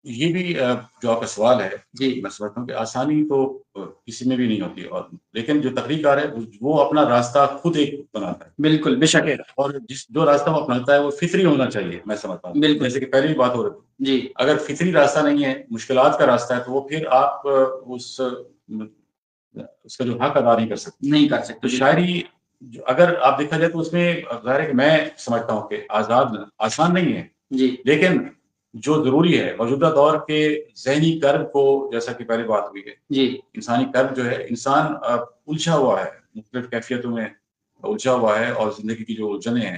یہ بھی جو آپ کا سوال ہے، میں سمجھتا ہوں کہ آسانی تو کسی میں بھی نہیں ہوتی، اور لیکن جو تخلیق کار ہے وہ اپنا راستہ خود ایک بناتا ہے. بالکل، بے شک. اور جو راستہ وہ اپناتا ہے وہ فطری ہونا چاہیے، میں سمجھتا ہوں. جیسے کہ پہلے بھی بات ہو رہی تھی، اگر فطری راستہ نہیں ہے، مشکلات کا راستہ ہے، تو وہ پھر آپ اس اس کا جو حق ادا نہیں کر سکتی. نہیں کر سکتے. تو شاعری اگر آپ دیکھا جائے تو اس میں ظاہر ہے کہ میں سمجھتا ہوں کہ آسان نہیں ہے جی لیکن جو ضروری ہے موجودہ دور کے ذہنی کرب کو، جیسا کہ پہلے بات ہوئی ہے، جی انسانی کرب جو ہے، انسان الجھا ہوا ہے، مختلف کیفیتوں میں الجھا ہوا ہے، اور زندگی کی جو الجھنیں ہیں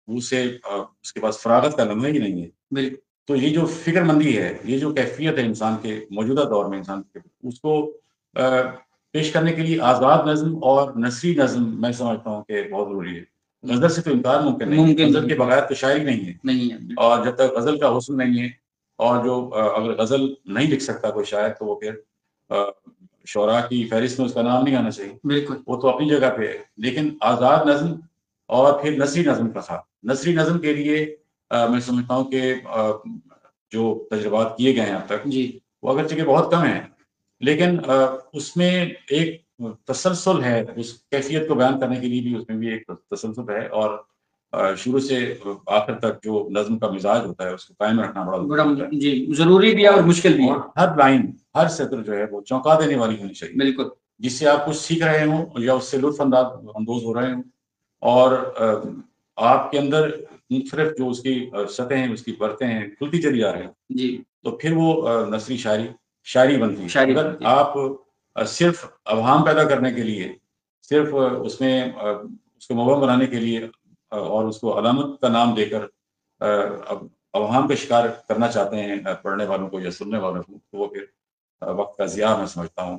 اسے اس کے پاس فراغت کا لمحہ ہی نہیں ہے. بالکل. تو یہ جو فکر مندی ہے، یہ جو کیفیت ہے انسان کے موجودہ دور میں، انسان کے اس کو پیش کرنے کے لیے آزاد نظم اور نثری نظم میں سمجھتا ہوں کہ بہت ضروری ہے. غزل سے تو انکار ممکن نہیں ہے، غزل کے بغیر تو شاعری نہیں ہے. اور جب تک غزل کا حسن نہیں ہے، اور جو اگر غزل نہیں لکھ سکتا کوئی شاعر تو وہ پھر شعراء کی فہرست میں اس کا نام نہیں آنا چاہیے. بالکل. وہ تو اپنی جگہ پہ ہے، لیکن آزاد نظم اور پھر نثری نظم کا تھا. نثری نظم کے لیے میں سمجھتا ہوں کہ جو تجربات کیے گئے ہیں اب تک جی وہ اگرچہ کہ بہت کم ہیں، لیکن اس میں ایک تسلسل ہے. اس کیفیت کو بیان کرنے کے لیے بھی اس میں بھی ایک تسلسل ہے، اور شروع سے آخر تک جو نظم کا مزاج ہوتا ہے اس کو قائم رکھنا بڑا ضروری ہوتا ہے. جی ضروری بھی ہے اور مشکل بھی ہے. اور ہر لائن، ہر سطر جو ہے وہ چونکا دینے والی ہونی چاہیے. بالکل. جس سے آپ کچھ سیکھ رہے ہوں یا اس سے لطف اندوز ہو رہے ہوں، اور آپ کے اندر مختلف جو اس کی سطح ہیں، اس کی پرتیں ہیں، کھلتی چلی جا رہی ہیں. جی تو پھر وہ نثری شاعری بنتی ہے. اگر آپ صرف ابہام پیدا کرنے کے لیے، صرف اس میں اس کو مبہم بنانے کے لیے اور اس کو علامت کا نام دے کر ابہام کا شکار کرنا چاہتے ہیں پڑھنے والوں کو یا سننے والوں کو، تو وہ پھر وقت کا ضیاع میں سمجھتا ہوں،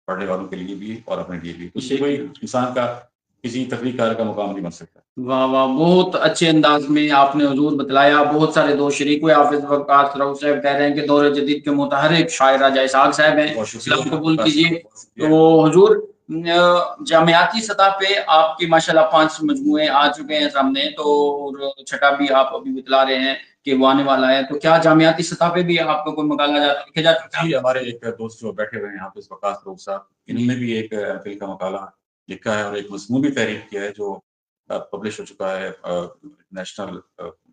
پڑھنے والوں کے لیے بھی اور اپنے لیے بھی. اس سے کوئی انسان کا کسی تخلیق کار کا مقام نہیں بن سکتا. واہ واہ، بہت اچھے انداز میں آپ نے حضور بتلایا. بہت سارے دوست شریک ہوئے. حافظ وقاص رؤف صاحب کہہ رہے ہیں کہ دور جدید کے متحرک شاعر راجہ اسحاق صاحب ہیں، اسلام قبول کیجیے. تو حضور جامعاتی سطح پہ آپ کی ماشاءاللہ 5 مجموعے آ چکے ہیں سامنے، تو چھٹا بھی آپ ابھی بتلا رہے ہیں کہ وہ آنے والا ہے. تو کیا جامعاتی سطح پہ بھی آپ کو کوئی مقالہ لکھے جا چکا ہے؟ جی، ہمارے ایک دوست جو بیٹھے ہوئے ہیں حافظ وقاص رؤف صاحب، انہوں نے بھی ایک MPhil کا مقالہ لکھا ہے اور ایک مضمون بھی تحریر کیا ہے جو پبلش ہو چکا ہے، نیشنل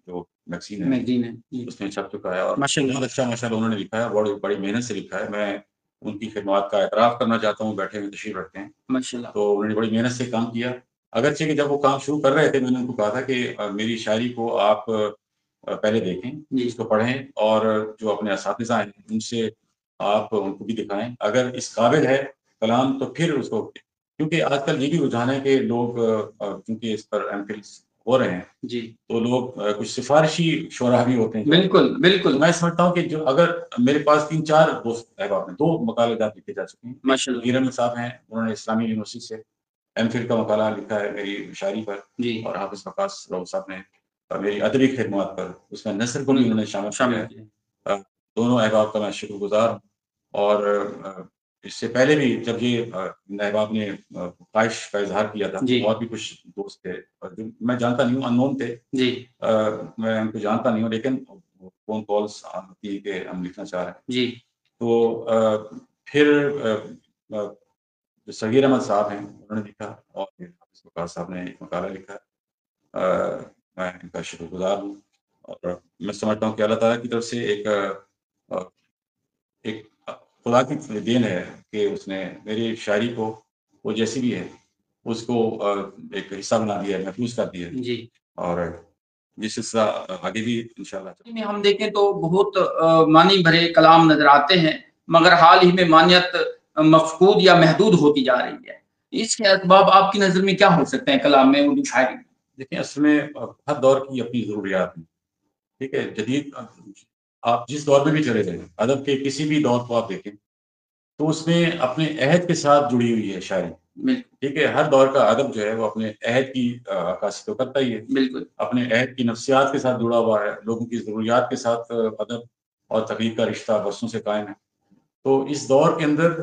جو میگزین ہے اس میں چھپ چکا ہے، اور بہت اچھا ماشاءاللہ انہوں نے لکھا ہے، بڑی محنت سے لکھا ہے. میں ان کی خدمات کا اعتراف کرنا چاہتا ہوں. بیٹھے ہوئے تشریف رکھتے ہیں ماشاءاللہ. تو انہوں نے بڑی محنت سے کام کیا. اگرچہ کہ جب وہ کام شروع کر رہے تھے میں نے ان کو کہا تھا کہ میری شاعری کو آپ پہلے دیکھیں، اس کو پڑھیں، اور جو اپنے اساتذہ ہیں ان سے آپ ان کو بھی دکھائیں. اگر اس قابل ہے کلام تو پھر اس کو، کیونکہ آج کل یہ بھی رجحان ہے کہ لوگ کیونکہ اس پر MPhil ہو رہے ہیں جی تو لوگ کچھ سفارشی شعراء بھی ہوتے ہیں. بالکل بالکل. میں سمجھتا ہوں کہ جو اگر میرے پاس 3-4 دوست احباب ہیں، 2 مقالے جات لکھے جا چکے ہیں. ماشاءاللہ. غیر احمد صاحب ہیں، انہوں نے اسلامی یونیورسٹی سے MPhil کا مقالہ لکھا ہے میری شاعری پر. جی. اور حافظ وقاص رؤف صاحب نے میری ادبی خدمات پر اس میں نثر کو بھی انہوں نے شامل کیا ہے. دونوں احباب کا میں شکر گزار ہوں. اور اس سے پہلے بھی جب یہ احباب نے خواہش کا اظہار کیا تھا، اور بھی کچھ دوست تھے میں جانتا نہیں ہوں، اننون تھے، میں ان کو جانتا نہیں ہوں، لیکن فون کالز آتی کہ ہم لکھنا چاہ رہے ہیں. جی. تو پھر جو صغیر احمد صاحب ہیں انہوں نے لکھا، اور حافظ وقاص صاحب نے ایک مقالہ لکھا. میں ان کا شکر گزار ہوں، اور میں سمجھتا ہوں کہ اللہ تعالیٰ کی طرف سے ایک خدا کی دین ہے کہ اس نے میری شاعری کو، وہ جیسی بھی ہے، اس کو ایک حصہ بنا دیا ہے، محفوظ کر دیا ہے. جی. اور جس حصہ آگے بھی انشاءاللہ ہم دیکھیں تو بہت معنی بھرے کلام نظر آتے ہیں، مگر حال ہی میں معنیت مفقود یا محدود ہوتی جا رہی ہے. اس کے اسباب آپ کی نظر میں کیا ہو سکتے ہیں کلام میں، اردو شاعری میں؟ دیکھیں، اصل میں ہر دور کی اپنی ضروریات ہیں. ٹھیک ہے، جدید آپ جس دور میں بھی چلے جائیں، ادب کے کسی بھی دور کو آپ دیکھیں تو اس میں اپنے عہد کے ساتھ جڑی ہوئی ہے شاعری. ٹھیک ہے، ہر دور کا ادب جو ہے وہ اپنے عہد کی عکاسی تو کرتا ہی ہے. بالکل. اپنے عہد کی نفسیات کے ساتھ جڑا ہوا ہے، لوگوں کی ضروریات کے ساتھ ادب اور تخلیق کا رشتہ برسوں سے قائم ہے. تو اس دور کے اندر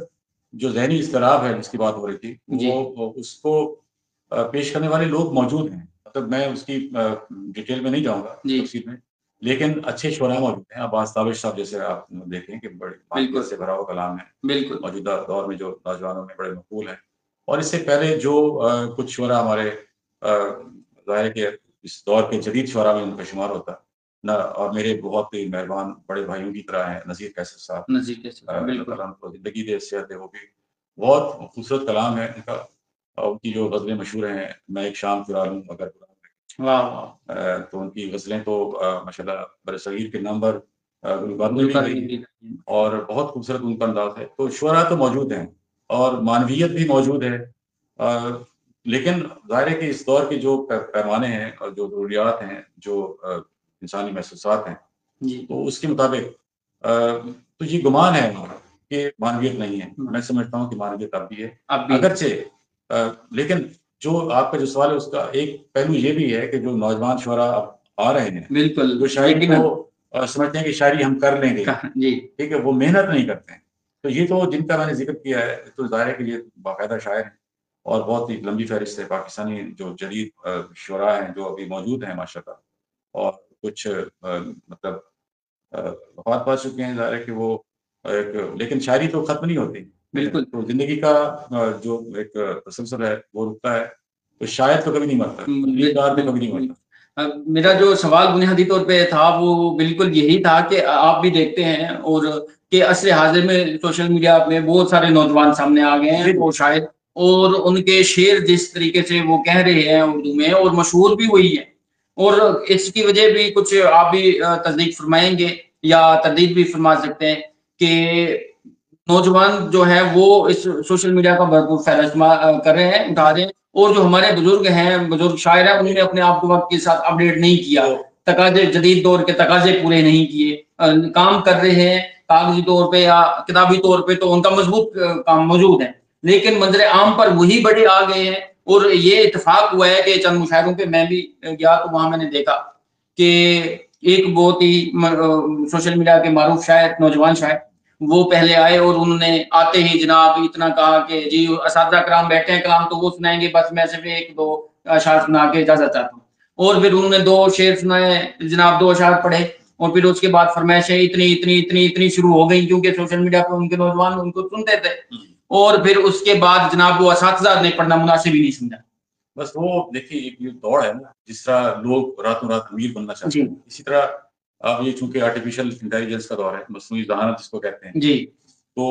جو ذہنی اضطراب ہے جس کی بات ہو رہی تھی، وہ اس کو پیش کرنے والے لوگ موجود ہیں. مطلب میں اس کی ڈیٹیل میں نہیں جاؤں گا تفصیل میں، لیکن اچھے شعراء موجود ہیں. عباس تابش صاحب جیسے آپ دیکھیں کہ بڑے معنویت سے بھرا ہوا کلام ہے، موجودہ دور میں جو نوجوانوں میں بڑے مقبول ہیں. اور اس سے پہلے جو کچھ شعراء ہمارے ظاہر کے اس دور کے جدید شعراء میں ان کا شمار ہوتا نہ، اور میرے بہت ہی مہربان بڑے بھائیوں کی طرح ہیں نذیر کیسر صاحب، اللہ تعالیٰ ان کو زندگی دے، صحت دے، وہ بھی بہت خوبصورت کلام ہے ان کا، ان کی جو غزلیں مشہور ہیں، میں ایک شام چرا لوں اگر تو ان کی غزلیں تو ماشاءاللہ برصغیر کے نمبر گلوکاروں میں بھی گئی، اور بہت خوبصورت ان کا انداز ہے. تو شعراء تو موجود ہیں اور معنویت بھی موجود ہے، لیکن ظاہر ہے کہ اس دور کے جو پیمانے ہیں اور جو ضروریات ہیں، جو انسانی محسوسات ہیں، تو اس کے مطابق تو یہ گمان ہے کہ معنویت نہیں ہے. میں سمجھتا ہوں کہ معنویت اب بھی ہے اگرچہ، لیکن جو آپ کا جو سوال ہے اس کا ایک پہلو یہ بھی ہے کہ جو نوجوان شعراء اب آ رہے ہیں، بالکل جو شاعری کو سمجھتے ہیں کہ شاعری ہم کر لیں گے، ٹھیک ہے، وہ محنت نہیں کرتے ہیں. تو یہ تو جن کا میں نے ذکر کیا ہے تو ظاہر ہے کہ یہ باقاعدہ شاعر ہیں، اور بہت ہی لمبی فہرست ہے پاکستانی جو جدید شعراء ہیں جو ابھی موجود ہیں ماشاءاللہ، اور کچھ مطلب وفات پا چکے ہیں. ظاہر ہے کہ وہ لیکن شاعری تو ختم نہیں ہوتی. بالکل. تو زندگی کا جو ایک تسلسل ہے وہ رکتا ہے، تو شاعر تو کبھی نہیں مرتا، گلوکار تو کبھی نہیں مرتا. میرا جو سوال بنیادی طور پہ تھا وہ بالکل یہی تھا کہ آپ بھی دیکھتے ہیں اور کہ عصر حاضر میں سوشل میڈیا میں بہت سارے نوجوان سامنے آ گئے ہیں وہ شاعر، اور ان کے شعر جس طریقے سے وہ کہہ رہے ہیں اردو میں، اور مشہور بھی وہی ہے، اور اس کی وجہ بھی کچھ آپ بھی تصدیق فرمائیں گے یا تردید بھی فرما سکتے ہیں کہ نوجوان جو ہے وہ اس سوشل میڈیا کا بھرپور فائدہ استعمال کر رہے ہیں، اٹھا رہے ہیں، اور جو ہمارے بزرگ ہیں، بزرگ شاعر ہیں، انہوں نے اپنے آپ کو وقت کے ساتھ اپڈیٹ نہیں کیا، تقاضے جدید دور کے تقاضے پورے نہیں کیے، کام کر رہے ہیں کاغذی طور پہ یا کتابی طور پہ تو ان کا مضبوط کام موجود ہے، لیکن منظر عام پر وہی بڑے آ گئے ہیں. اور یہ اتفاق ہوا ہے کہ چند مشاعروں پہ میں بھی گیا تو وہاں میں نے دیکھا کہ ایک بہت ہی سوشل میڈیا کے معروف شاعر، نوجوان شاعر، وہ پہلے آئے اور انہوں نے آتے ہی جناب اتنا کہا کہ جی اساتذہ کرام بیٹھے ہیں، کلام تو وہ سنائیں گے، بس میں صرف ایک دو اشعار سنا کے اجازت چاہتا ہوں. اور پھر انہوں نے 2 شعر سنائے جناب، 2 اشعار پڑھے، اور پھر اس کے بعد فرمائشیں اتنی شروع ہو گئی، کیونکہ سوشل میڈیا پہ ان کے نوجوان ان کو سنتے تھے، اور پھر اس کے بعد جناب وہ اساتذہ نے پڑھنا مناسب ہی نہیں سمجھا. بس وہ دیکھیے ایک یہ دوڑ ہے نا، جس طرح لوگ راتوں رات امیر بننا چاہتے ہیں، اسی طرح اب یہ چونکہ آرٹیفیشل انٹیلیجنس کا دور ہے، مصنوعی ذہانت جس کو کہتے ہیں، جی، تو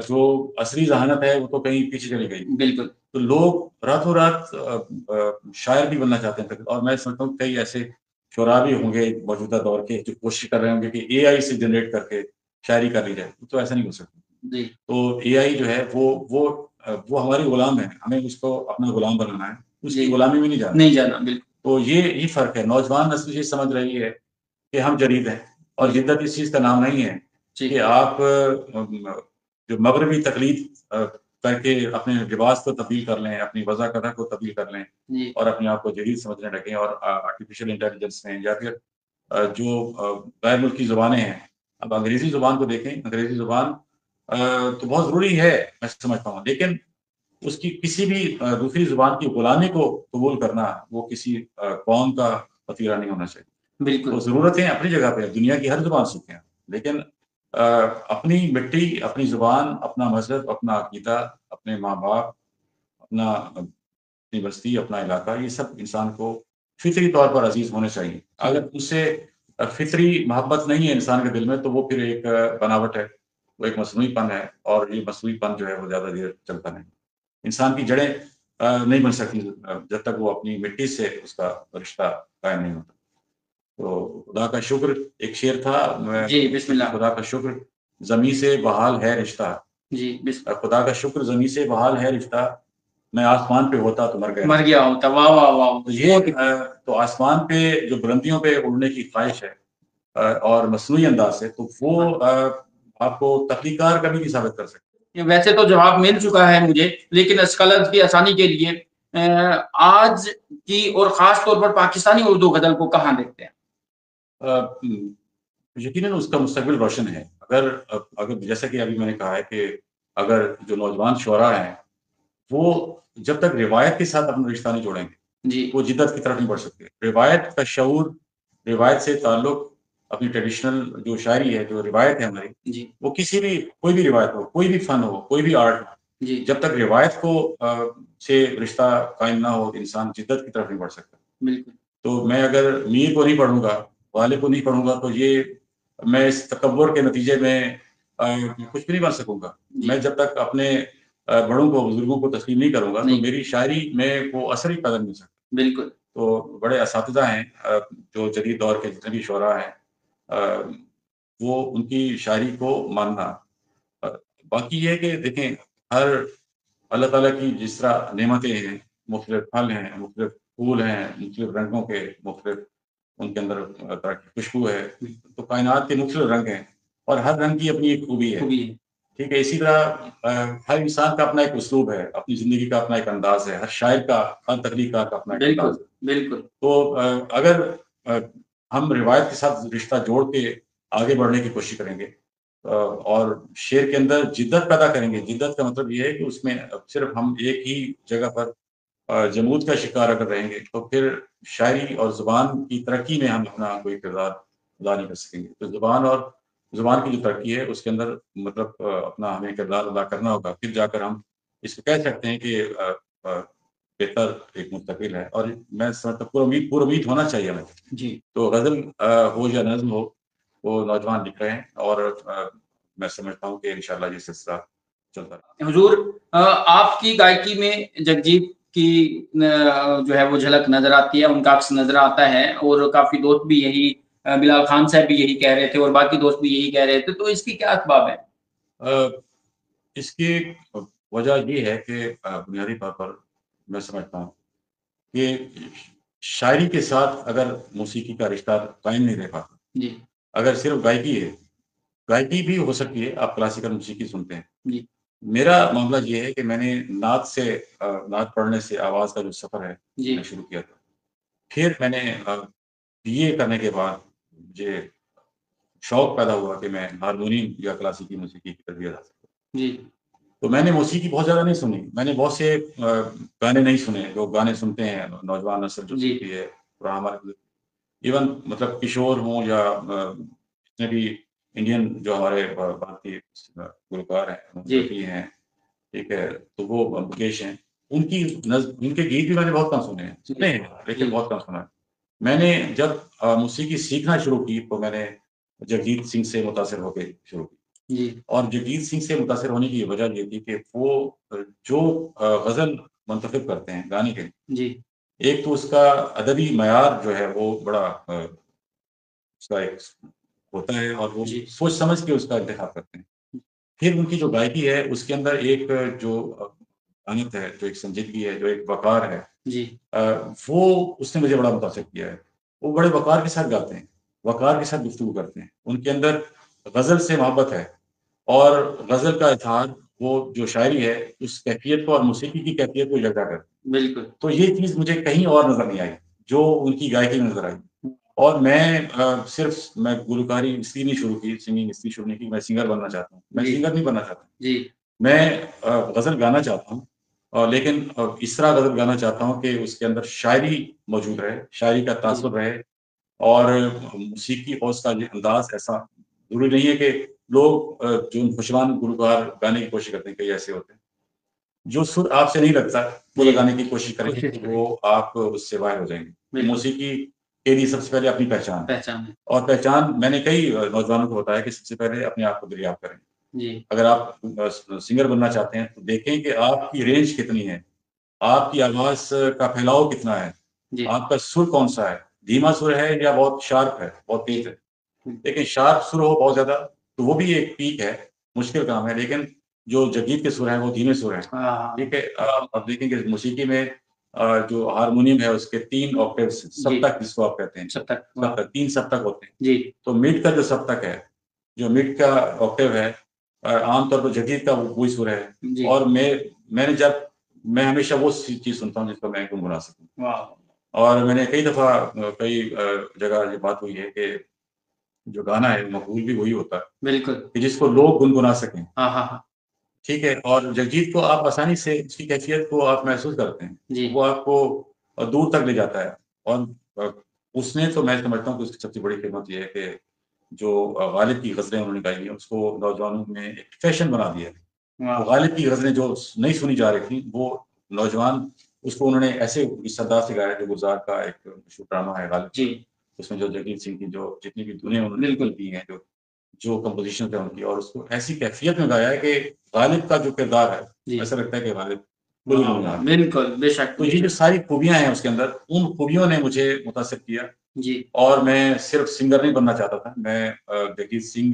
جو عصری ذہانت ہے وہ تو کہیں پیچھے چلی گئی. بالکل. تو لوگ راتوں رات شاعر بھی بننا چاہتے ہیں، اور میں سمجھتا ہوں کئی ایسے شعراء بھی ہوں گے موجودہ دور کے جو کوشش کر رہے ہوں گے کہ اے آئی سے جنریٹ کر کے شاعری کر لی جائے. تو ایسا نہیں ہو سکتا. جی. تو اے آئی جو ہے وہ ہماری غلام ہے، ہمیں اس کو اپنا غلام بنانا ہے، اس کی غلامی میں نہیں جانا. بالکل. تو یہ فرق ہے. نوجوان نسل یہ سمجھ رہی ہے کہ ہم جدید ہیں، اور جدت اس چیز کا نام نہیں ہے کہ آپ جو مغربی تقلید کر کے اپنے لباس کو تبدیل کر لیں، اپنی وضع قدح کو تبدیل کر لیں، اور اپنے آپ کو جدید سمجھنے لگیں، اور آرٹیفیشل انٹیلیجنس میں یا پھر جو غیر ملکی زبانیں ہیں. اب انگریزی زبان کو دیکھیں، انگریزی زبان تو بہت ضروری ہے میں سمجھتا ہوں، لیکن اس کی کسی بھی دوسری زبان کی غلامی کو قبول کرنا وہ کسی قوم کا وطیرہ نہیں ہونا چاہیے. بالکل. ضرورتیں اپنی جگہ پہ، دنیا کی ہر زبان سیکھیں، لیکن اپنی مٹی، اپنی زبان، اپنا مذہب، اپنا عقیدہ، اپنے ماں باپ، اپنی بستی، اپنا علاقہ، یہ سب انسان کو فطری طور پر عزیز ہونے چاہیے. اگر اس سے فطری محبت نہیں ہے انسان کے دل میں تو وہ پھر ایک بناوٹ ہے، وہ ایک مصنوعی پن ہے، اور یہ مصنوعی پن جو ہے وہ زیادہ دیر چلتا نہیں. انسان کی جڑیں نہیں بن سکتی جب تک وہ اپنی مٹی سے اس کا رشتہ قائم نہیں ہوتا. تو خدا کا شکر ایک شعر تھا، جی بسم اللہ. خدا کا شکر زمیں سے بحال ہے رشتہ. جی خدا کا شکر زمیں سے بحال ہے رشتہ، میں آسمان پہ ہوتا تو مر گیا ہوتا. واہ واہ واہ. یہ تو آسمان پہ جو بلندیوں پہ اڑنے کی خواہش ہے اور مصنوعی انداز سے، تو وہ آپ کو تخلیقار کبھی نہیں ثابت کر سکتے. ویسے تو جواب مل چکا ہے مجھے، لیکن اسکالرز کی آسانی کے لیے آج کی اور خاص طور پر پاکستانی اردو غزل کو کہاں دیکھتے ہیں؟ یقیناً اس کا مستقبل روشن ہے. اگر جیسا کہ ابھی میں نے کہا ہے کہ اگر جو نوجوان شعراء ہیں وہ جب تک روایت کے ساتھ اپنا رشتہ نہیں جوڑیں گے وہ جدت کی طرف نہیں بڑھ سکتے. روایت کا شعور، روایت سے تعلق، اپنی ٹریڈیشنل جو شاعری ہے، جو روایت ہے ہماری، وہ کسی بھی کوئی بھی روایت ہو، کوئی بھی فن ہو، کوئی بھی آرٹ ہو، جب تک روایت کو سے رشتہ قائم نہ ہو انسان جدت کی طرف نہیں بڑھ سکتا. بالکل. تو میں اگر میر کو نہیں پڑھوں گا، غالب کو نہیں پڑھوں گا، تو یہ میں اس تکبر کے نتیجے میں کچھ بھی نہیں بن سکوں گا. میں جب تک اپنے بڑوں کو بزرگوں کو تسلیم نہیں کروں گا تو میری شاعری میں وہ اثر ہی پیدا نہیں ہو سکتا. بالکل. تو بڑے اساتذہ ہیں جو جدید دور کے جتنے بھی شعراء ہیں وہ ان کی شاعری کو ماننا. باقی یہ ہے کہ دیکھیں ہر اللہ تعالیٰ کی جس طرح نعمتیں ہیں، مختلف پھل ہیں، مختلف پھول ہیں، مختلف رنگوں کے، مختلف ان کے اندر طرح کی خوشبو ہے، تو کائنات کے مختلف رنگ ہیں اور ہر رنگ کی اپنی ایک خوبی ہے. ٹھیک ہے. اسی طرح ہر انسان کا اپنا ایک اسلوب ہے، اپنی زندگی کا اپنا ایک انداز ہے، ہر شاعر کا، ہر تخلیق کار کا اپنا ایک انداز ہے. بالکل. تو اگر ہم روایت کے ساتھ رشتہ جوڑ کے آگے بڑھنے کی کوشش کریں گے اور شعر کے اندر جدت پیدا کریں گے. جدت کا مطلب یہ ہے کہ اس میں صرف ہم ایک ہی جگہ پر جمود کا شکار اگر رہیں گے تو پھر شاعری اور زبان کی ترقی میں ہم اپنا کوئی کردار ادا نہیں کر سکیں گے. تو زبان کی جو ترقی ہے اس کے اندر مطلب اپنا ہمیں کردار ادا کرنا ہوگا، پھر جا کر ہم اس کو کہہ سکتے ہیں کہ بہتر ایک مستقبل ہے. اور میں سمجھتا ہوں پور امید ہونا چاہیے ہمیں. جی. تو غزل ہو یا نظم ہو وہ نوجوان لکھ رہے ہیں اور میں سمجھتا ہوں کہ انشاءاللہ یہ سلسلہ چلتا رہے. حضور آپ کی گائکی میں جگجیت کی جو ہے وہ جھلک نظر آتی ہے، ان کا عکس نظر آتا ہے اور کافی دوست بھی یہی، بلال خان صاحب بھی یہی کہہ رہے تھے اور باقی دوست بھی یہی کہہ رہے تھے. تو اس کی کیا اسباب ہے؟ اس کی وجہ یہ ہے کہ بنیادی طور پر میں سمجھتا ہوں کہ شاعری کے ساتھ اگر موسیقی کا رشتہ قائم نہیں رہ پاتا. جی. اگر صرف گائکی ہے، گائکی بھی ہو سکتی ہے، آپ کلاسیکل موسیقی سنتے ہیں. جی. میرا معاملہ یہ ہے کہ میں نے نعت پڑھنے سے آواز کا جو سفر ہے جی. میں شروع کیا تھا. پھر میں نے BA کرنے کے بعد مجھے شوق پیدا ہوا کہ میں ہارمونیم یا کلاسیکی موسیقی کی تربیت حاصل کروں. جی. تو میں نے موسیقی بہت زیادہ نہیں سنی. میں نے بہت سے گانے نہیں سنے جو گانے سنتے ہیں نوجوان نسل جو سنتی ہے. ہمارے ایون مطلب کشور ہوں یا جتنے بھی انڈین جو ہمارے بھارتی گلوکار ہیں ہیں، ٹھیک ہے، تو وہ مکیش ہیں، ان کے گیت بھی میں نے بہت کم سنے ہیں لیکن بہت کم سنا ہے. میں نے جب موسیقی سیکھنا شروع کی تو میں نے جگجیت سنگھ سے متاثر ہو کے شروع کی. اور جگجیت سنگھ سے متاثر ہونے کی وجہ یہ تھی کہ وہ جو غزل منتخب کرتے ہیں گانے کے لیے، ایک تو اس کا ادبی معیار جو ہے وہ بڑا اس کا ایک ہوتا ہے اور وہ سوچ سمجھ کے اس کا انتخاب کرتے ہیں. پھر ان کی جو گائکی ہے اس کے اندر ایک جو انت ہے، جو ایک سنجیدگی ہے، جو ایک وقار ہے، وہ اس نے مجھے بڑا متاثر کیا ہے. وہ بڑے وقار کے ساتھ گاتے ہیں، وقار کے ساتھ گفتگو کرتے ہیں. ان کے اندر غزل سے محبت ہے اور غزل کا اظہار وہ جو شاعری ہے اس کیفیت کو اور موسیقی کی کیفیت کو یکجا کرتے ہیں. بالکل. تو یہ چیز مجھے کہیں اور نظر نہیں آئی جو ان کی گائکی میں نظر آئی. اور میں صرف میں گلوکاری اس لیے نہیں شروع کی، سنگنگ اس لیے شروع نہیں کی، میں سنگر بننا چاہتا ہوں. میں سنگر نہیں بننا چاہتا. میں غزل گانا چاہتا ہوں لیکن اس طرح غزل گانا چاہتا ہوں کہ اس کے اندر شاعری موجود رہے، شاعری کا تاثر رہے اور موسیقی اور اس کا یہ انداز ایسا ضروری نہیں ہے کہ لوگ جو خوشوان گلوکار گانے کی کوشش کرتے ہیں کئی ایسے ہوتے ہیں جو سر آپ سے نہیں لگتا وہ لگانے کی کوشش کریں گے، وہ آپ اس سے باہر ہو جائیں گے. موسیقی کے لیے سب سے پہلے اپنی پہچان ہے اور پہچان میں نے کئی نوجوانوں کو بتایا کہ سب سے پہلے اپنے آپ کو دریافت کریں. اگر آپ سنگر بننا چاہتے ہیں تو دیکھیں کہ آپ کی رینج کتنی ہے، آپ کی آواز کا پھیلاؤ کتنا ہے، آپ کا سر کون سا ہے، دھیما سر ہے یا بہت شارپ ہے، بہت تیز ہے. لیکن شارپ سر ہو بہت زیادہ تو وہ بھی ایک پیک ہے، مشکل کام ہے. لیکن جو جگجیت کے سر ہیں وہ دھیمے سر ہیں. ٹھیک ہے. آپ دیکھیں کہ موسیقی میں جو ہارمونیم ہے اس کے 3 آکٹیوز سپتک جس کو آپ کہتے ہیں، سپتک 3 سپتک ہوتے ہیں. تو مڈ کا جو سپتک ہے، جو مڈ کا آکٹیو ہے، عام طور پر جگجیت کا وہی سر ہے. اور میں ہمیشہ وہ چیز سنتا ہوں جس کو میں گنگنا سکوں. اور میں نے کئی دفعہ کئی جگہ یہ بات ہوئی ہے کہ جو گانا ہے مقبول بھی وہی ہوتا ہے بالکل کہ جس کو لوگ گنگنا سکیں. ٹھیک ہے. اور جگجیت کو آپ آسانی سے اس کی کیفیت کو آپ محسوس کرتے ہیں، وہ آپ کو دور تک لے جاتا ہے. اور اس نے تو میں سمجھتا ہوں کہ اس کی سب سے بڑی خدمت یہ ہے کہ جو غالب کی غزلیں انہوں نے گائی ہیں اس کو نوجوانوں میں ایک فیشن بنا دیا ہے. غالب کی غزلیں جو نہیں سنی جا رہی تھیں وہ نوجوان اس کو انہوں نے ایسے اس انداز سے گایا. جو گلزار کا ایک مشہور ڈرامہ ہے غالب، اس میں جو جگجیت سنگھ کی جو جتنی بھی دنیا انہوں نے دی ہیں، جو جو کمپوزیشن ہے ان کی، اور اس کو ایسی کیفیت میں گایا ہے کہ غالب کا جو کردار ہے ایسا لگتا ہے کہ غالب بالکل بے شک. تو یہ جو ساری خوبیاں ہیں اس کے اندر، ان خوبیوں نے مجھے متاثر کیا جی. اور میں صرف سنگر نہیں بننا چاہتا تھا، میں جگجیت سنگھ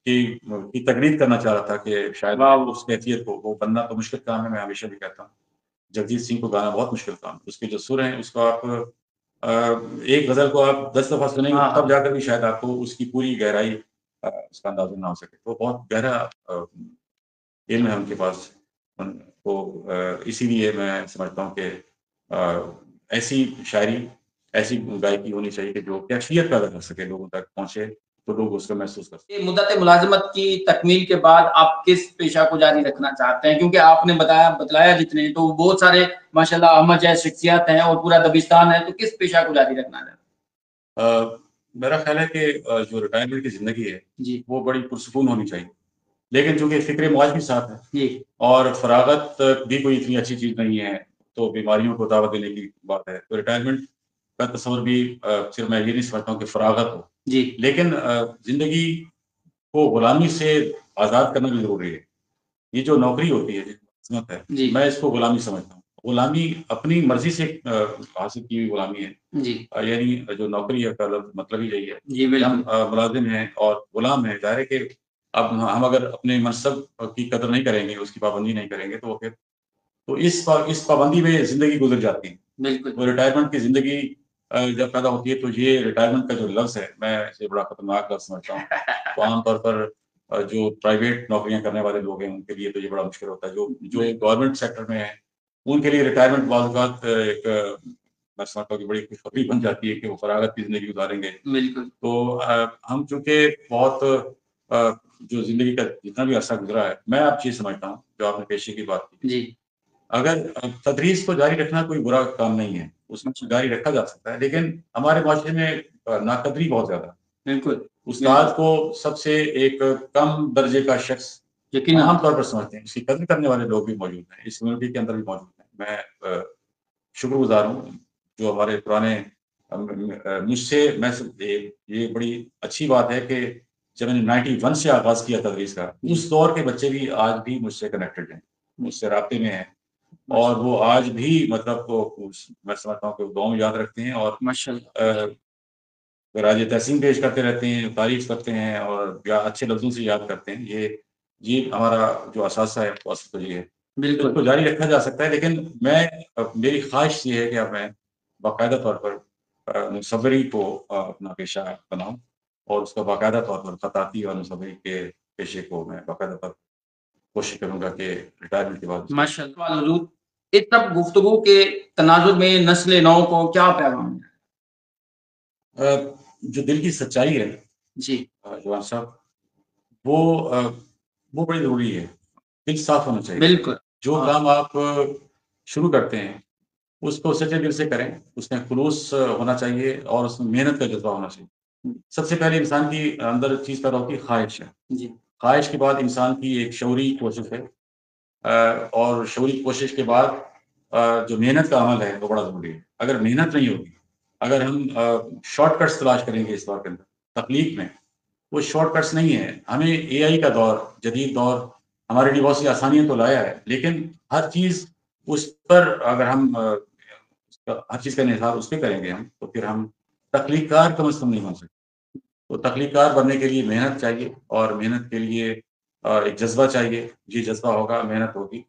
کی تقلید کرنا چاہ رہا تھا کہ شاید اس کیفیت کو وہ بننا تو مشکل کام ہے. میں ہمیشہ بھی کہتا ہوں جگجیت سنگھ کو گانا بہت مشکل کام ہے. اس کے جو سر ہیں اس کو آپ ایک غزل کو آپ 10 دفعہ سنیں گے تب جا کر بھی شاید آپ کو اس کی پوری گہرائی اس کا اندازہ نہ ہو سکے. تو بہت گہرا علم ہے ان کے پاس. تو اسی لیے میں سمجھتا ہوں کہ ایسی شاعری، ایسی گائیکی ہونی چاہیے کہ جو کیفیت پیدا کر سکے، لوگوں تک پہنچے تو لوگ اس کو محسوس کر سکیں. مدت ملازمت کی تکمیل کے بعد آپ کس پیشہ کو جاری رکھنا چاہتے ہیں؟ کیونکہ آپ نے بتلایا جتنے تو بہت سارے ماشاءاللہ احمد جیسے شخصیات ہیں اور پورا دبستان ہے، تو کس پیشہ کو جاری رکھنا چاہتے ہیں؟ میرا خیال ہے کہ جو ریٹائرمنٹ کی زندگی ہے جی وہ بڑی پرسکون ہونی چاہیے، لیکن چونکہ فکر معاش بھی ساتھ ہے جی اور فراغت بھی کوئی اتنی اچھی چیز نہیں ہے، تو بیماریوں کو دعوت دینے کی بات ہے. تو ریٹائرمنٹ کا تصور بھی صرف میں یہ نہیں سمجھتا ہوں کہ فراغت ہو جی، لیکن زندگی کو غلامی سے آزاد کرنا بھی ضروری ہے. یہ جو نوکری ہوتی ہے قسمت ہے جی میں اس کو غلامی سمجھتا ہوں. غلامی اپنی مرضی سے حاصل کی ہوئی غلامی ہے. جی یعنی جو نوکری ہے کا مطلب ہی یہی ہے جی کہ ہم بالکل ملازم ہیں اور غلام ہیں. ظاہر ہے کہ اب ہم اگر اپنے منصب کی قدر نہیں کریں گے، اس کی پابندی نہیں کریں گے، تو وہ پھر تو اس پابندی میں زندگی گزر جاتی ہے. بالکل تو ریٹائرمنٹ کی زندگی جب پیدا ہوتی ہے تو یہ ریٹائرمنٹ کا جو لفظ ہے میں اسے بڑا خطرناک لفظ سمجھتا ہوں. تو عام طور پر جو پرائیویٹ نوکریاں کرنے والے لوگ ہیں ان کے لیے تو یہ بڑا مشکل ہوتا ہے. جو گورنمنٹ سیکٹر میں ہیں ان کے لیے ریٹائرمنٹ بعض اوقات ایک میں سمجھتا ہوں کہ بڑی خوشخبری بن جاتی ہے کہ وہ فراغت کی زندگی گزاریں گے. بالکل تو ہم چونکہ بہت جو زندگی کا جتنا بھی عرصہ گزرا ہے، میں اب چیز سمجھتا ہوں جو آپ نے پیشے کی بات کی، جی اگر تدریس کو جاری رکھنا کوئی برا کام نہیں ہے، اس میں جاری رکھا جا سکتا ہے، لیکن ہمارے معاشرے میں ناقدری بہت زیادہ. بالکل استاد کو سب سے ایک کم درجے کا شخص عام طور پر سمجھتے ہیں. اس کی قدر کرنے والے لوگ بھی موجود ہیں، اس کمیونٹی کے اندر بھی موجود ہیں. میں شکر گزار ہوں جو ہمارے پرانے مجھ سے یہ بڑی اچھی بات ہے کہ جب میں نے 91 سے آغاز کیا تدریس کا، اس دور کے بچے بھی آج بھی مجھ سے کنیکٹڈ ہیں، مجھ سے رابطے میں ہیں، اور وہ آج بھی مطلب میں سمجھتا ہوں کہ دعاؤں یاد رکھتے ہیں اور راج تحسین پیش کرتے رہتے ہیں، تعریف کرتے ہیں اور اچھے لفظوں سے یاد کرتے ہیں. یہ ہمارا جو اثاثہ ہے وہ اصل تو یہ ہے. اس کو جاری رکھا جا سکتا ہے، لیکن میری خواہش یہ ہے کہ اب میں باقاعدہ طور پر مصوری کو اپنا پیشہ بناؤں اور اس کا باقاعدہ طور پر خطاطی اور مصوری کے پیشے کو میں باقاعدہ طور پر کوشش کروں گا کہ ریٹائرمنٹ کے بعد. ماشاء اللہ حضور، اس سب گفتگو کے تناظر میں نسل نو کو کیا پیغام ہے؟ جو دل کی سچائی ہے جی جوان صاحب، وہ بڑی ضروری ہے. دل صاف ہونا چاہیے. بالکل جو کام آپ شروع کرتے ہیں اس کو سچے دل سے کریں، اس میں خلوص ہونا چاہیے اور اس میں محنت کا جذبہ ہونا چاہیے. سب سے پہلے انسان کی اندر چیز پیدا ہوتی ہے خواہش ہے. جی خواہش کے بعد انسان کی ایک شعوری کوشش ہے، اور شعوری کوشش کے بعد جو محنت کا عمل ہے وہ بڑا ضروری ہے. اگر محنت نہیں ہوگی، اگر ہم شارٹ کٹس تلاش کریں گے اس دور کے اندر تخلیق میں، وہ شارٹ کٹس نہیں ہے. ہمیں اے آئی کا دور، جدید دور ہمارے لیے بہت سی آسانیاں تو لایا ہے، لیکن ہر چیز اس پر اگر ہم ہر چیز کا انحصار اس پہ کریں گے ہم، تو پھر ہم تخلیق کار کم از کم نہیں بن سکتے. تو تخلیق کار بننے کے لیے محنت چاہیے، اور محنت کے لیے ایک جذبہ چاہیے. یہ جذبہ ہوگا، محنت ہوگی،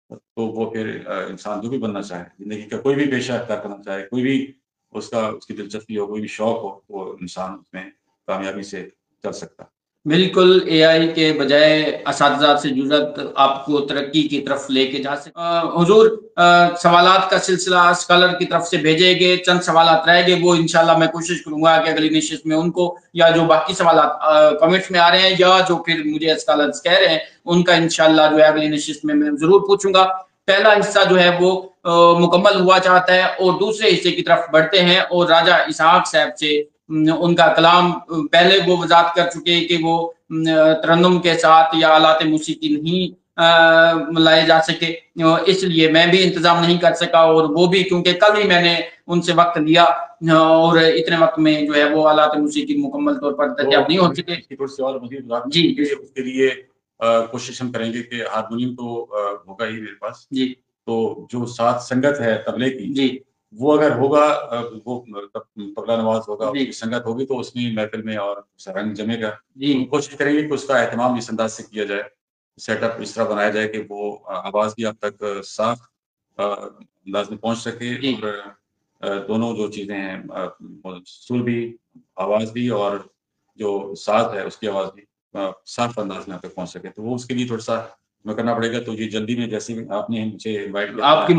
تو وہ پھر انسان جو بھی بننا چاہے، زندگی کا کوئی بھی پیشہ اختیار کرنا چاہے، کوئی بھی اس کی دلچسپی ہو، کوئی بھی شوق ہو، وہ انسان اس میں کامیابی سے چل سکتا. بالکل اے آئی کے بجائے اساتذہ سے جرات آپ کو ترقی کی طرف لے کے جا سکتے. حضور سوالات کا سلسلہ اسکالر کی طرف سے بھیجے گئے، چند سوالات رہ گئے، وہ انشاءاللہ میں کوشش کروں گا کہ اگلی نشست میں ان کو، یا جو باقی سوالات کمنٹس میں آ رہے ہیں یا جو پھر مجھے اسکالرز کہہ رہے ہیں ان کا انشاءاللہ جو ہے اگلی نشست میں ضرور پوچھوں گا. پہلا حصہ جو ہے وہ مکمل ہوا چاہتا ہے اور دوسرے حصے کی طرف بڑھتے ہیں، اور راجہ اسحاق صاحب سے ان کا کلام پہلے وہ وضاحت کر چکے کہ وہ ترنم کے ساتھ یا آلات موسیقی نہیں لائے جا سکے، اس لیے میں بھی انتظام نہیں کر سکا، اور وہ بھی کیونکہ کل ہی میں نے ان سے وقت لیا اور اتنے وقت میں جو ہے وہ آلات موسیقی مکمل طور پر دستیاب نہیں ہو سکے۔ جی اس کے لیے کوشش ہم کریں گے کہ ہارمونیم تو ہوگا ہی میرے پاس، جی تو جو ساتھ سنگت ہے طبلے کی، جی وہ اگر ہوگا، وہ طبلہ نواز ہوگا، اس کی سنگت ہوگی تو اس میں محفل میں اور رنگ جمے گا۔ ہم کوشش کریں گے کہ اس کا اہتمام اس انداز سے کیا جائے، سیٹ اپ اس طرح بنایا جائے کہ وہ آواز بھی اب تک صاف انداز میں پہنچ سکے، اور دونوں جو چیزیں ہیں، سر بھی، آواز بھی، اور جو ساز ہے اس کی آواز بھی صاف انداز میں تک پہنچ سکے، تو وہ اس کے لیے تھوڑا سا میں کرنا پڑے گا۔ تو یہ جلدی میں، جیسے آپ نے مجھے انوائٹ کیا، آپ کی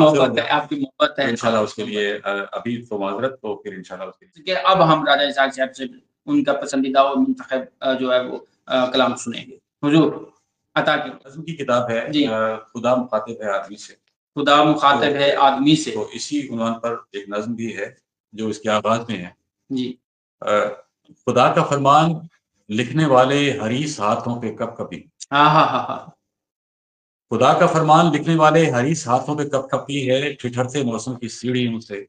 محبت ہے انشاءاللہ اس کے لیے ابھی تو معذرت، تو پھر انشاءاللہ اس کے لیے اب ہم راجہ اسحاق صاحب سے ان کا پسندیدہ اور منتخب جو ہے وہ کلام سنیں گے۔ حضور عطا کی نظم کی کتاب ہے، خدا مخاطب ہے آدمی سے، خدا مخاطب ہے آدمی سے، تو اسی عنوان پر ایک نظم بھی ہے جو اس کے آغاز میں ہے۔ جی خدا کا فرمان لکھنے والے حریص ہاتھوں پہ کب کبھی، خدا کا فرمان لکھنے والے حریص ہاتھوں پہ کب کبھی ہے، ٹھٹھرتے موسم کی سیڑھیوں سے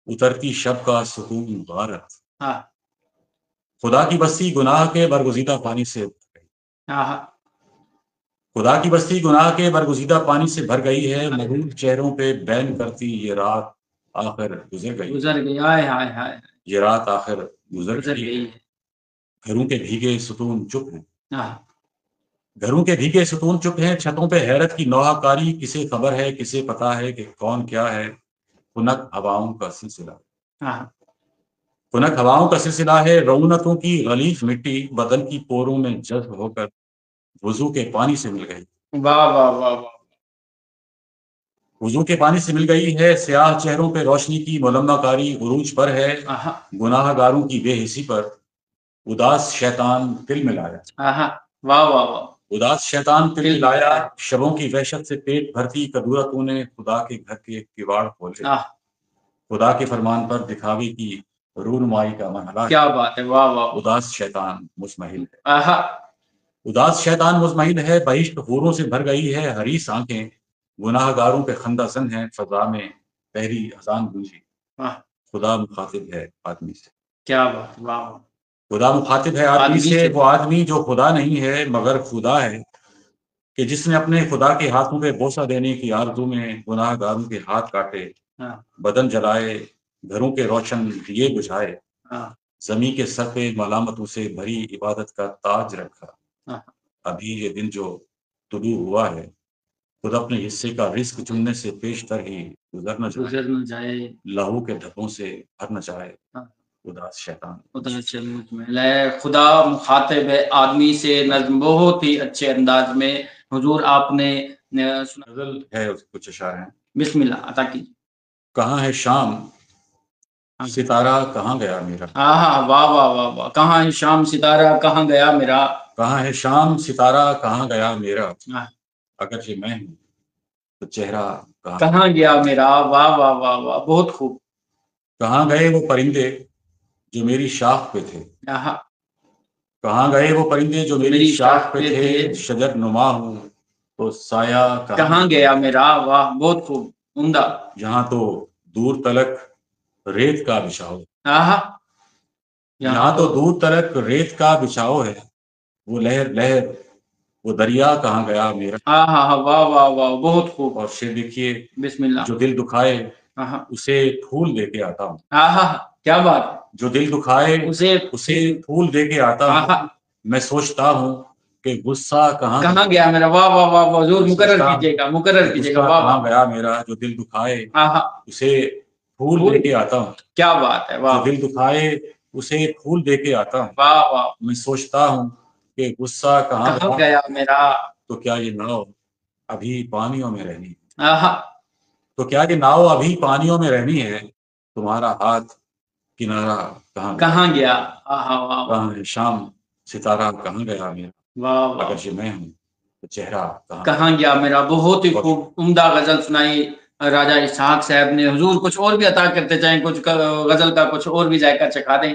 اترتی شب کا سکون غارت، خدا کی بستی گناہ کے برگزیدہ پانی سے بھر گئی، خدا کی بستی گناہ کے برگزیدہ پانی سے بھر گئی ہے، مغرور چہروں پہ بین کرتی یہ رات آخر گزر گئی، یہ رات آخر گزر گئی ہے، گھروں کے بھیگے ستون چپ ہیں، گھروں کے بھیگے ستون چپ ہیں، چھتوں پہ حیرت کی نوحہ کاری، کسے خبر ہے کسے پتا ہے کہ کون کیا ہے، خنک ہواؤں کا سلسلہ، خنک ہواؤں کا سلسلہ ہے، رونتوں کی غلیظ مٹی بدن کی پوروں میں جذب ہو کر وضو کے پانی سے مل گئی، واہ واہ واہ واہ، وضو کے پانی سے مل گئی ہے، سیاہ چہروں پہ روشنی کی ملمہ کاری عروج پر ہے، گناہ گاروں کی بے حسی پر اداس شیطان دل میں لایا، واہ واہ واہ، اداس شیطان دل میں لایا، شبوں کی وحشت سے پیٹ بھرتی کدورتوں نے خدا کے گھر کے کواڑ کھولے، خدا کے فرمان پر دکھاوے کی رونمائی کا مرحلہ، کیا بات ہے، واہ واہ، اداس شیطان مزمحل ہے، اداس شیطان مزمحل ہے، بہشت حوروں سے بھر گئی ہے، حریص آنکھیں گناہ گاروں پہ خندہ زن ہیں، فضا میں پہری اذان گونجی، خدا مخاطب ہے آدمی سے، کیا بات، واہ، خدا مخاطب ہے آدمی سے، وہ آدمی جو خدا نہیں ہے مگر خدا ہے، کہ جس نے اپنے خدا کے ہاتھوں پہ بوسہ دینے کی آرزو میں گناہ گاروں کے ہاتھ کاٹے، بدن جلائے، گھروں کے روشن دیے بجھائے، زمیں کے سر پہ ملامتوں سے بھری عبادت کا تاج رکھا، ابھی یہ دن جو طلوع ہوا ہے، خود اپنے حصے کا رزق چننے سے پیشتر ہی گزر نہ جائے، لہو کے دھبوں سے بھر نہ جائے اداس شیطان، خدا مخاطب ہے آدمی سے، نظم بہت ہی اچھے انداز میں حضور آپ نے نزل ہے، کچھ اشعار ہیں، بسم اللہ عطا کیجیے۔ کہاں ہے شام ستارہ کہاں گیا میرا، واہ واہ واہ واہ، کہاں ہے شام ستارہ کہاں گیا میرا، کہاں ہے شام ستارہ کہاں گیا میرا، اگر یہ میں ہوں تو چہرہ کہاں گیا میرا، واہ واہ واہ واہ، بہت خوب، کہاں گئے وہ پرندے جو میری شاخ پہ تھے، کہاں گئے وہ پرندے جو میری شاخ پہ تھے، شجر نما ہوں تو سایہ کہاں گیا میرا، واہ بہت خوب، عمدہ، یہاں تو دور تلک ریت کا بچھاؤ، یہاں تو دور تلک ریت کا بچھاؤ ہے، وہ لہر لہر وہ دریا کہاں گیا میرا، واہ واہ واہ، بہت خوب، اور شعر دیکھیے، بسم اللہ، جو دل دکھائے اسے پھول دے کے آتا ہوں، کیا بات، جو دل دکھائے اسے پھول دے کے آتا ہوں، میں سوچتا ہوں کہ غصہ کہاں گیا میرا، واہ واہ واہ، حضور مقرر کیجیے گا، مقرر کیجیے گا، واہ کہاں گیا میرا، جو دل دکھائے اسے پھول دے کے آتا ہوں، کیا بات ہے، واہ، جو دل دکھائے اسے پھول دے کے آتا ہوں، واہ واہ، میں سوچتا ہوں کہ غصہ کہاں گیا میرا، تو کیا یہ ناؤ ابھی پانیوں میں رہنی ہے، تو کیا یہ ناؤ ابھی پانیوں میں رہنی ہے، تمہارا ہاتھ کنارہ کہاں گیا، کہاں ہے شام ستارہ کہاں گیا میرا، اگر یہ میں ہوں تو چہرہ کہاں گیا میرا، بہت ہی خوب، عمدہ غزل سنائی راجہ اسحاق صاحب نے۔ حضور کچھ اور بھی عطا کرتے چاہیں، کچھ غزل کا کچھ اور بھی ذائقہ چکھا دیں۔